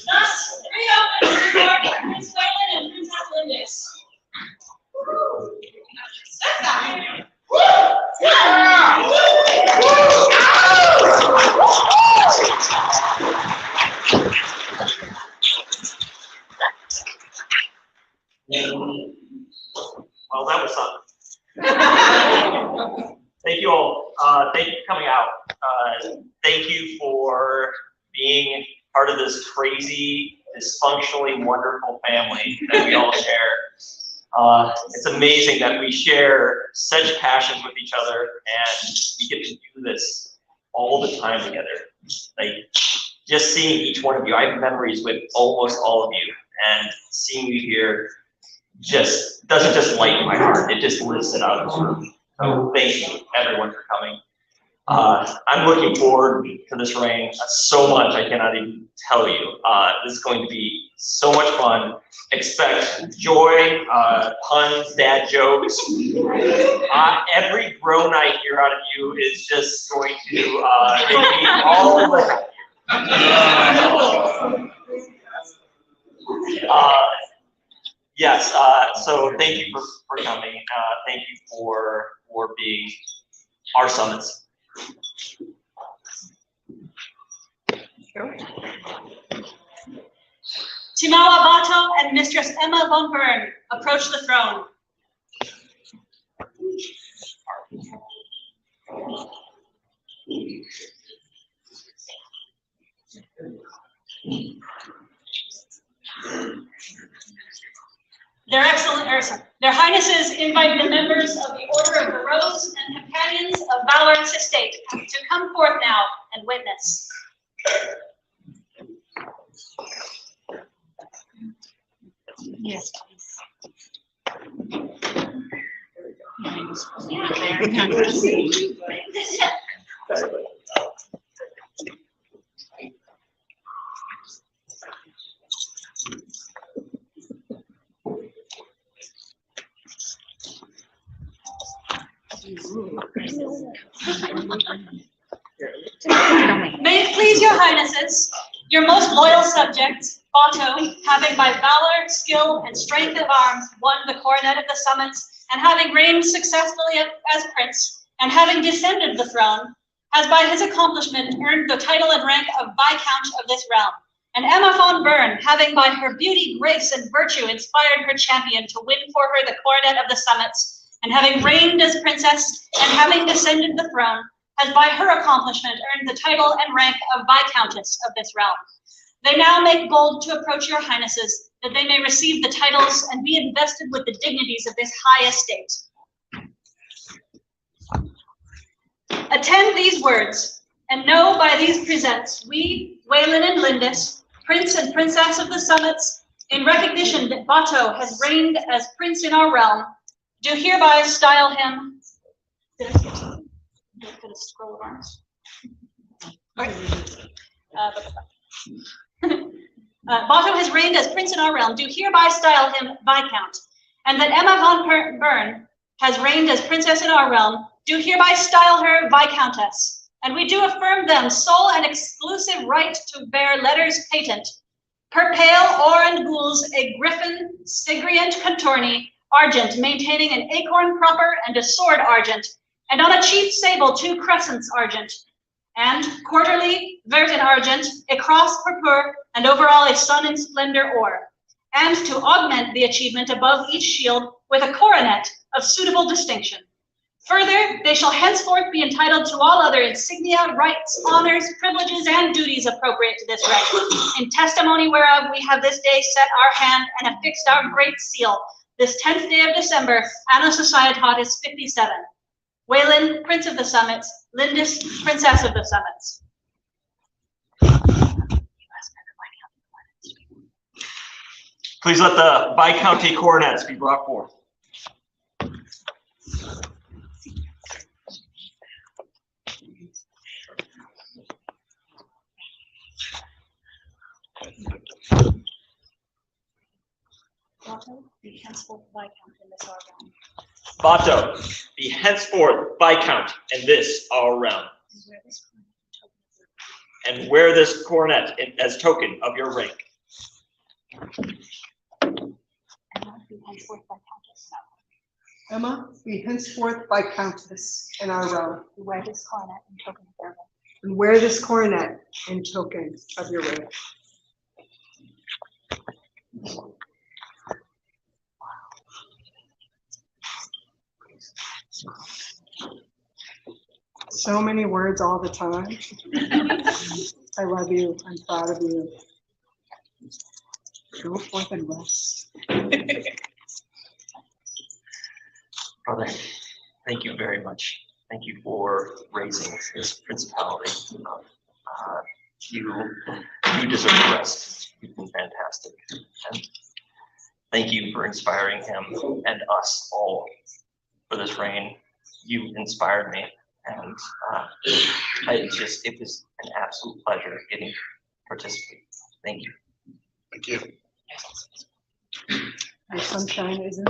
Thus, reopen the court of Prince Weylyn and Princess Lindis. Well, that was fun. Thank you all. Thank you for coming out. Thank you for being part of this crazy, dysfunctionally wonderful family that we all share. It's amazing that we share such passions with each other and we get to do this all the time together. Like, just seeing each one of you, I have memories with almost all of you, and seeing you here just doesn't just light my heart, it just lifts it out of this room. So thank you everyone for coming. I'm looking forward to this reign so much I cannot even tell you. This is going to be so much fun. Expect joy, puns, dad jokes. Every bro night here out of you is just going to make me all the yes, so thank you for coming. Thank you for being our summits. Timawa Bato and Mistress Emma von Bern approach the throne. Their Highnesses invite the members of the Order of the Rose and Companions of Valor's estate to come forth now and witness. Yes, please. May it please your Highnesses, your most loyal subject, Bato, having by valor, skill, and strength of arms won the coronet of the summits, and having reigned successfully as prince, and having descended the throne, has by his accomplishment earned the title and rank of Viscount of this realm. And Emma von Bern, having by her beauty, grace, and virtue inspired her champion to win for her the coronet of the summits, and having reigned as princess, and having descended the throne, has by her accomplishment earned the title and rank of Viscountess of this realm. They now make bold to approach your Highnesses, that they may receive the titles and be invested with the dignities of this high estate. Attend these words, and know by these presents, we, Weylyn and Lindis, Prince and Princess of the Summits, in recognition that Bato has reigned as prince in our realm, do hereby style him. Scroll of arms. Bato has reigned as prince in our realm, do hereby style him Viscount, and that Emma von Bern has reigned as princess in our realm, do hereby style her Viscountess, and we do affirm them sole and exclusive right to bear letters patent, per pale or and gules a griffin, sigrient contorni, argent, maintaining an acorn proper and a sword argent, and on a chief sable 2 crescents argent, and quarterly vert in argent, a cross purpur, and over all a sun in splendor or. and to augment the achievement above each shield with a coronet of suitable distinction. Further, they shall henceforth be entitled to all other insignia, rights, honors, privileges, and duties appropriate to this rank. In testimony whereof we have this day set our hand and affixed our great seal, this 10th day of December, Anno Societatis 57. Weylyn, Prince of the Summits, Lindis, Princess of the Summits. Please let the Viscounty coronets be brought forth. Bato, be henceforth Viscount in this our realm. Bato, be henceforth Viscount in this our realm. And wear this coronet as token of your rank. Emma, be henceforth Viscountess in our realm. Wear this coronet in token of their rank. And wear this coronet in token of your rank. So many words all the time. I love you. I'm proud of you. Go forth and rest. Brother, thank you very much. Thank you for raising this principality. You deserve rest. You've been fantastic. And thank you for inspiring him and us all for this reign. You inspired me, and it was an absolute pleasure getting to participate. Thank you. Thank you. Your sunshine isn't.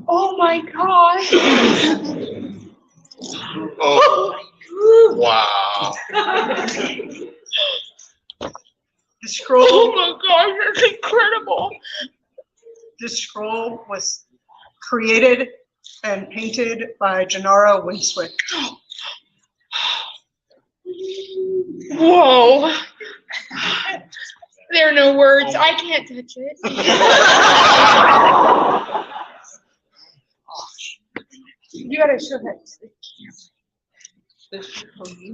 Oh my gosh. Oh, wow. The scroll. Oh my gosh, that's incredible. This scroll was created and painted by Gennaro Winswick. Whoa. There are no words. I can't touch it. You gotta show that to the camera. This is for you.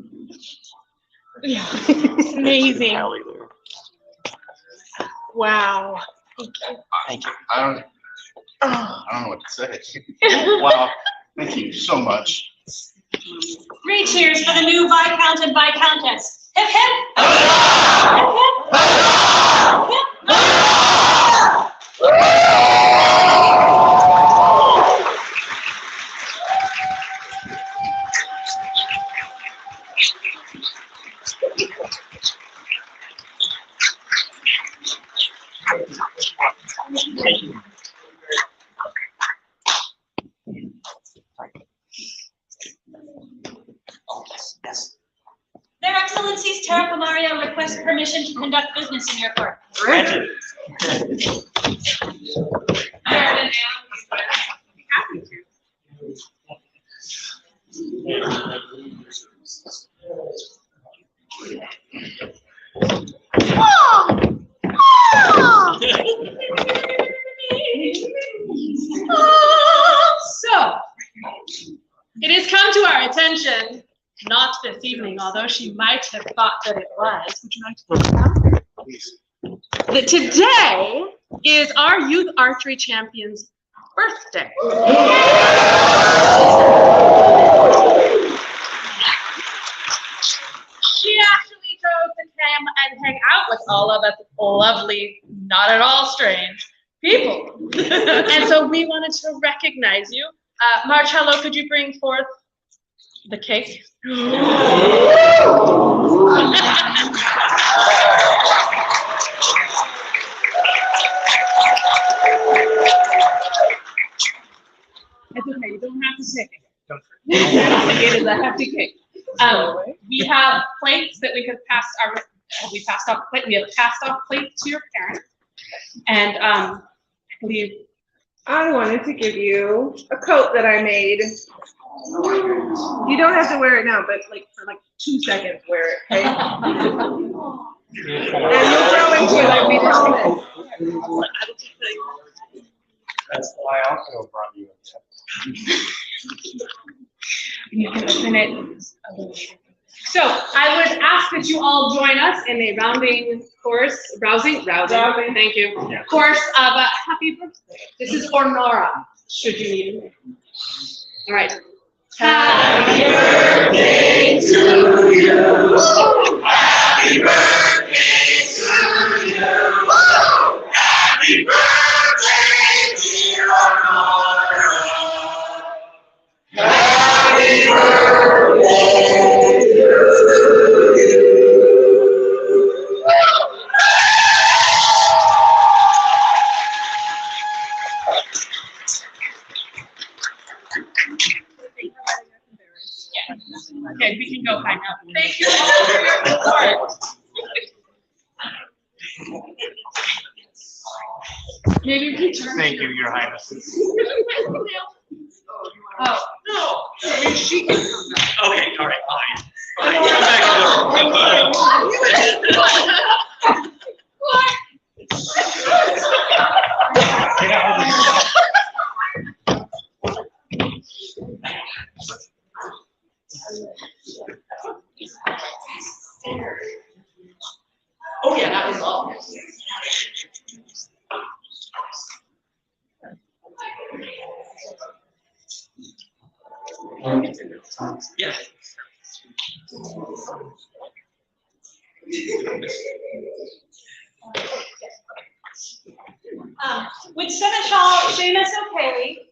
Yeah, it's amazing. Wow. Thank you. Thank you. I don't know what to say. Wow. Thank you so much. 3 cheers for the new Viscount and Viscountess. Hip hip! Hip hip! Hip Their Excellencies Terra Pomaria request permission to conduct business in your court. Granted. So, it has come to our attention, not this evening, although she might have thought that it was. Would you like to that today is our youth archery champion's birthday. She actually chose to come and hang out with all of us lovely, not at all strange people. And so we wanted to recognize you. Marcello, could you bring forth the cake? It's okay, you don't have to take it. It is a hefty cake. We have plates that we have passed off plates to your parents. And I believe I wanted to give you a coat that I made. You don't have to wear it now, but like for 2 seconds wear it, okay? That's why I also brought you. You can open it. So I would ask that you all join us in a rousing, thank you, Yeah. course of happy birthday. This is for Nora, should you need it. All right. Happy birthday to you. Happy birthday to you. Happy birthday, dear Nora. Happy birthday to you. Okay, we can go hang out. Thank you all for your support. Maybe we turn. Thank you, Your Highnesses. Oh, no. She can come back. Okay, all right, fine. Oh, yeah, that was all. Yeah. With Seneschal Seamus O'Kelly,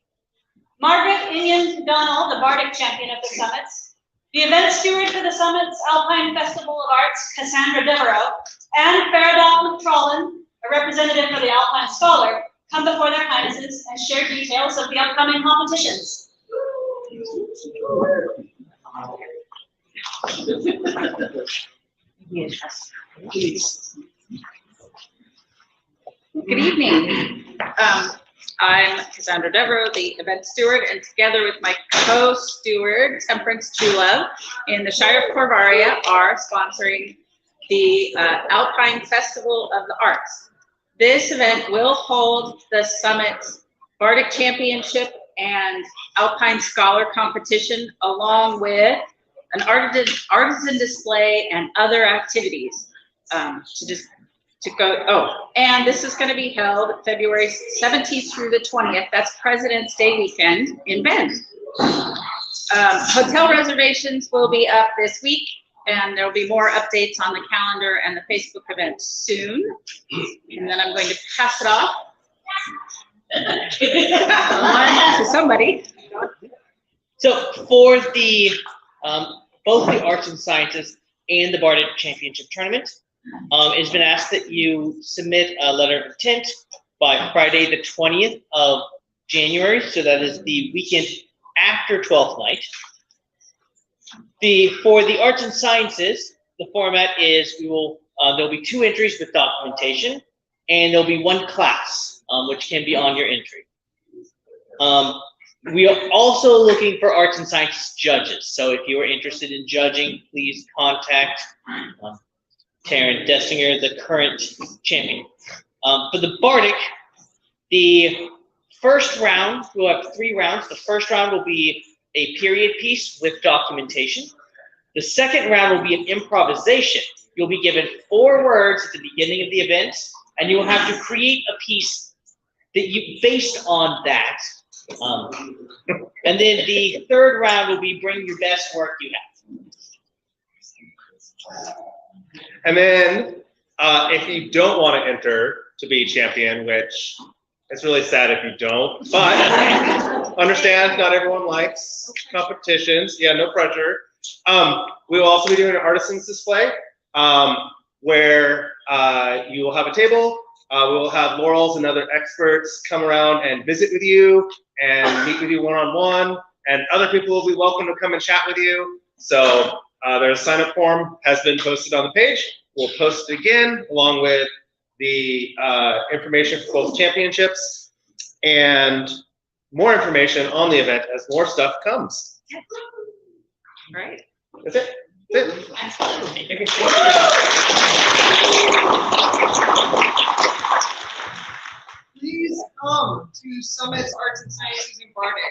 Margaret Inian Donald, the Bardic champion of the Summits, the event steward for the Summits Alpine Festival of Arts, Cassandra Devereaux, and Faradal Trollin, a representative for the Alpine Scholar, come before their Highnesses and share details of the upcoming competitions. Good evening. I'm Cassandra Devereaux, the event steward, and together with my co-steward, Temperance Trulove, in the Shire of Corvallis, are sponsoring the Alpine Festival of the Arts. This event will hold the Summit Bardic Championship and Alpine Scholar Competition, along with an artisan display and other activities and this is going to be held February 17th through the 20th. That's President's Day weekend in Bend. Hotel reservations will be up this week, and there will be more updates on the calendar and the Facebook event soon. And then I'm going to pass it off to somebody. So for the both the Arts and Sciences and the Bardic Championship tournament, it's been asked that you submit a letter of intent by Friday the 20th of January, so that is the weekend after 12th night. For the Arts and Sciences, the format is there'll be 2 entries with documentation, and there'll be 1 class, which can be on your entry. We are also looking for Arts and Sciences judges, so if you are interested in judging, please contact Taryn Dessinger, the current champion. For the Bardic, the first round, we'll have 3 rounds. The first round will be a period piece with documentation. The second round will be an improvisation. You'll be given 4 words at the beginning of the event, and you'll have to create a piece that based on that. And then the third round will be bring your best work you have. And then, if you don't want to enter to be champion, which it's really sad if you don't, but understand not everyone likes competitions. Yeah, no pressure. We will also be doing an artisan's display where you will have a table. We will have Laurels and other experts come around and visit with you and meet with you one-on-one, and other people will be welcome to come and chat with you. So there's a sign-up form has been posted on the page. We'll post it again along with the information for both championships and more information on the event as more stuff comes. Right. That's it. Please come to Summit's Arts and Sciences in Bardic.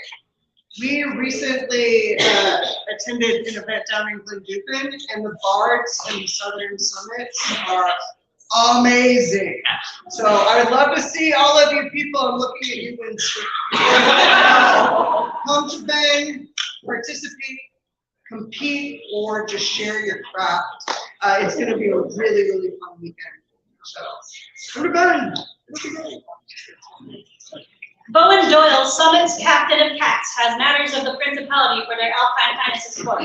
We recently attended an event down in Glen and the bards in the Southern Summits are amazing. So I would love to see all of you people. I'm looking at you, Winston. Come to bang, participate, compete, or just share your craft. It's going to be a really, really fun weekend. So, come to bang. Bowen Doyle, Summit's Captain of Cats, has matters of the Principality for their Alpine Highnesses court.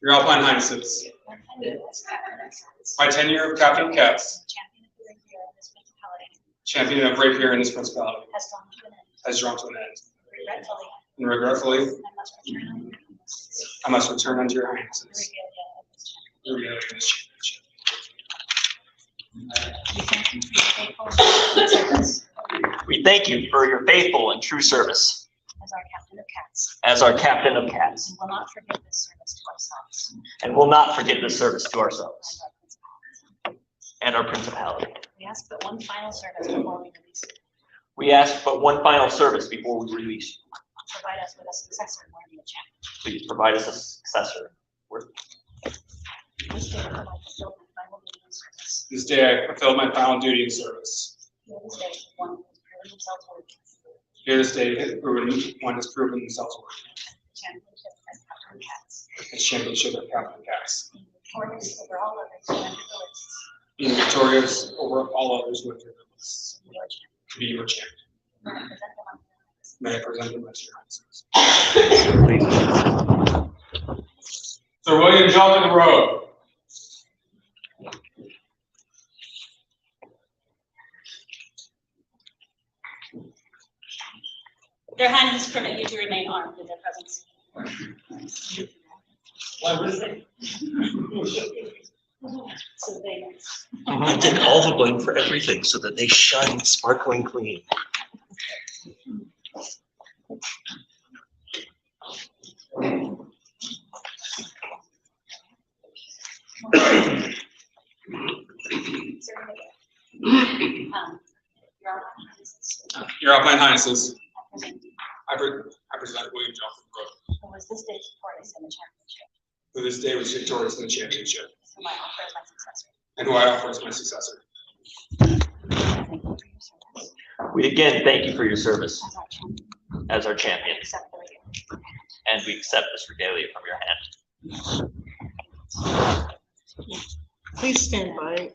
Your Alpine Highnesses. My tenure of Captain of Cats, champion of rapier in this principality, has drawn to an end. And regretfully, I must return unto your Highnesses. The regalia of this championship. We thank you for your faithful and true service As our Captain of Cats. as our Captain of Cats, And will not forget this service to ourselves. and will not forget this service to ourselves and our Principality. We ask but one final service before we release you. We ask but one final service before we release you. Provide us with a successor worthy of champion. Please provide us a successor. This day I fulfill my final duty in service. This day I fulfilled my final duty in service. Here this day one who has proven themselves worthy. Here this day one has proven themselves worthy. Championship as Captain of Cats. As championship of Captain of Cats. Victorious over all others who enter the lists. Being victorious over all others who enter the lists. To be your champion. May I present them as your Highnesses. Sir William John the Road. Their Highnesses permit you to remain armed in their presence. So they And take all the blame for everything so that they shine sparkling clean. Your Alpine Highnesses. I present William Jonathan Brooke, who was this day victorious in the championship. who this day was victorious in the championship, Whom I offer as my successor. and who I offer as my successor. Thank you for your service. We again thank you for your service As our champion. as our champion, Accept the regalia. and we accept this regalia from your hand. Please stand by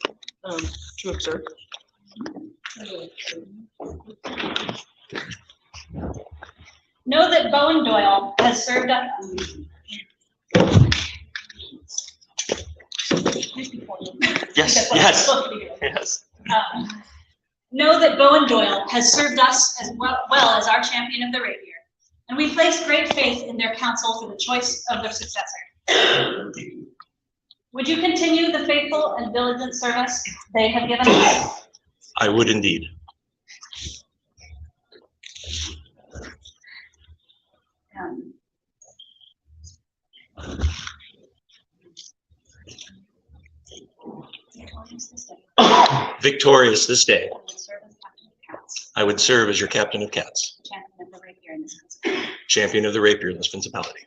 to observe. Know that Bowen Doyle has served us. Yes, yes, yes. Know that Bowen Doyle has served us as well as our champion of the rapier, and we place great faith in their counsel for the choice of their successor. Would you continue the faithful and diligent service they have given us? I would indeed. Victorious this day, I would serve as your Captain of Cats, Champion of the rapier in this principality. champion of the rapier in this principality.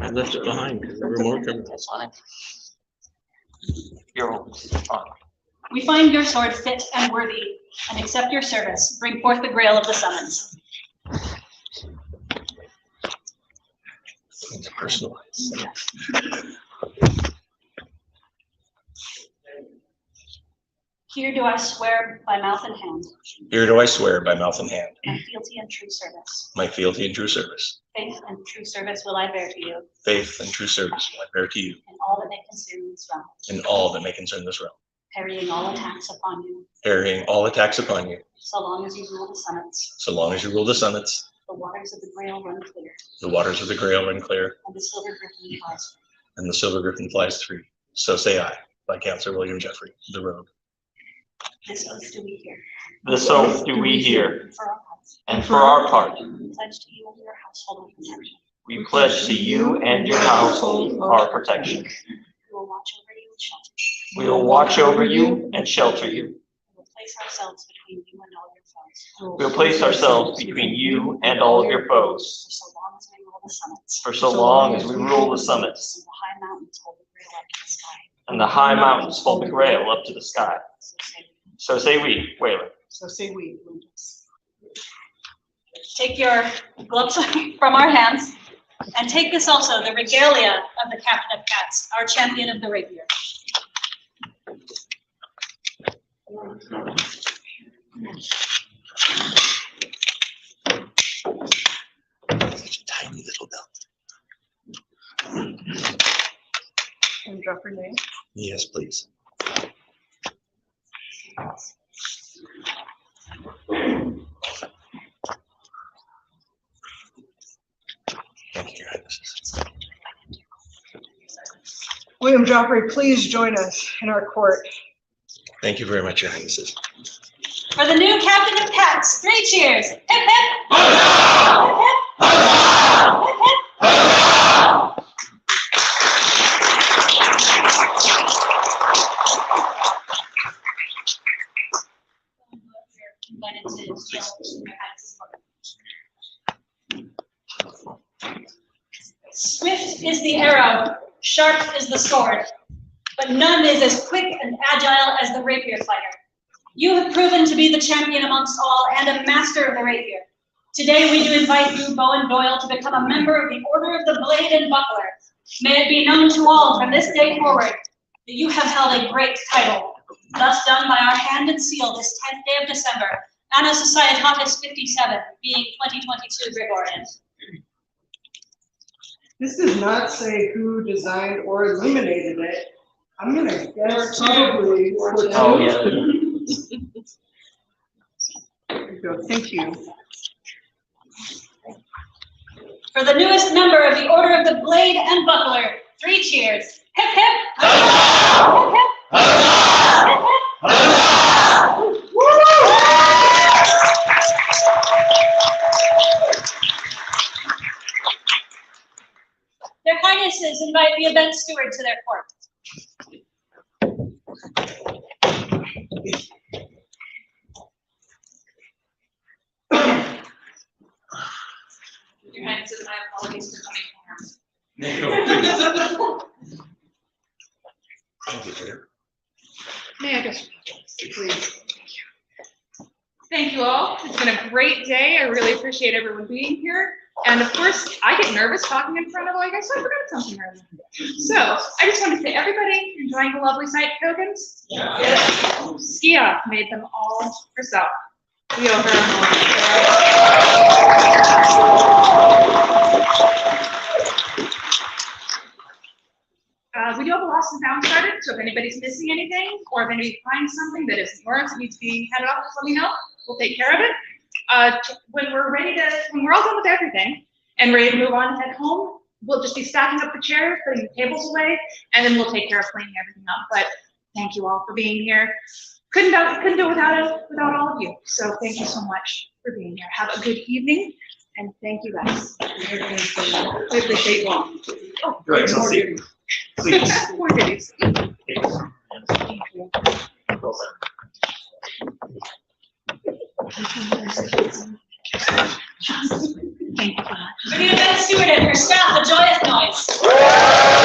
I left it behind because there were more criminals. You're almost on. We find your sword fit and worthy, and accept your service. Bring forth the grail of the summons. It's personalized. Here do I swear by mouth and hand, Here do I swear by mouth and hand, my fealty and true service. my fealty and true service. Faith and true service will I bear to you, Faith and true service will I bear to you in all that may concern this realm, in all that may concern this realm, parrying all attacks upon you, parrying all attacks upon you, so long as you rule the summits, so long as you rule the summits, The waters of the Grail run clear, The waters of the Grail run clear, and the silver griffin flies free. and the silver griffin flies free. So say I, by Councillor William Jeffrey, the Rogue. This oath do we hear. This oath do we hear, For our parts. and for our part, We pledge to you and your household protection. we pledge to you and your household our protection. We will watch over you and shelter you. We will watch over you and shelter you. We will place ourselves between you and all your foes. We will place ourselves between you and all of your foes. For so long as we rule the summits. For so long as we rule the summits, And the high mountains hold the Grail up to the sky. and the high mountains hold the Grail up to the sky. So say we, Weylyn. So say we, Lindis. Take your gloves from our hands, and take this also, the regalia of the Captain of Cats, our champion of the rapier. Such a tiny little belt. And drop her name. Yes, please. Thank you, Your Highnesses. William Joffrey, please join us in our court. Thank you very much, Your Highnesses. For the new Captain of Cats, 3 cheers. Hip hip. Hip hip. Hip hip. Swift is the arrow, sharp is the sword, but none is as quick and agile as the rapier fighter. You have proven to be the champion amongst all and a master of the rapier. Today we do invite you, Bowen Doyle, to become a member of the Order of the Blade and Buckler. May it be known to all from this day forward that you have held a great title, thus done by our hand and seal this 10th day of December, Anna Societatis 57, being 2022 Gregorian. This does not say who designed or illuminated it. I'm gonna guess probably. Oh, yeah. There you go, thank you. For the newest member of the Order of the Blade and Buckler, 3 cheers. Hip hip. Hip hip. Hip hip. Their Highnesses invite the event steward to their court. Your Highnesses, my apologies for coming Thank you, Chair. May I just, please? Thank you all. It's been a great day. I really appreciate everyone being here. And of course, I get nervous talking in front of all you guys, so I forgot something earlier. So I just want to say, everybody enjoying the lovely sight tokens? Yeah. Skia made them all herself. We owe her we do have a lost and found started, so if anybody's missing anything, or if anybody finds something that isn't yours that needs to be handed off, just let me know. We'll take care of it. When we're all done with everything and ready to move on and head home, we'll just be stacking up the chairs, putting the tables away, and then we'll take care of cleaning everything up. But thank you all for being here. Couldn't do it without all of you. So thank you so much for being here. Have a good evening, and thank you guys. I appreciate you all. Oh, Your Excellency, please. More goodies. Thank you. Thank you, God. For the event steward and her staff, a joyous noise.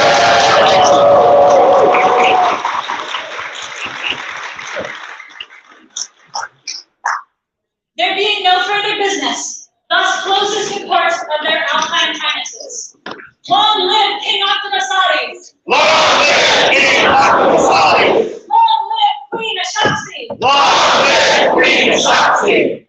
There being no further business, thus closes the court of their Alpine Highnesses. Long live King Octavisates! Long live King Octavisates! Long live Queen Ashanti! Long live Queen Ashanti!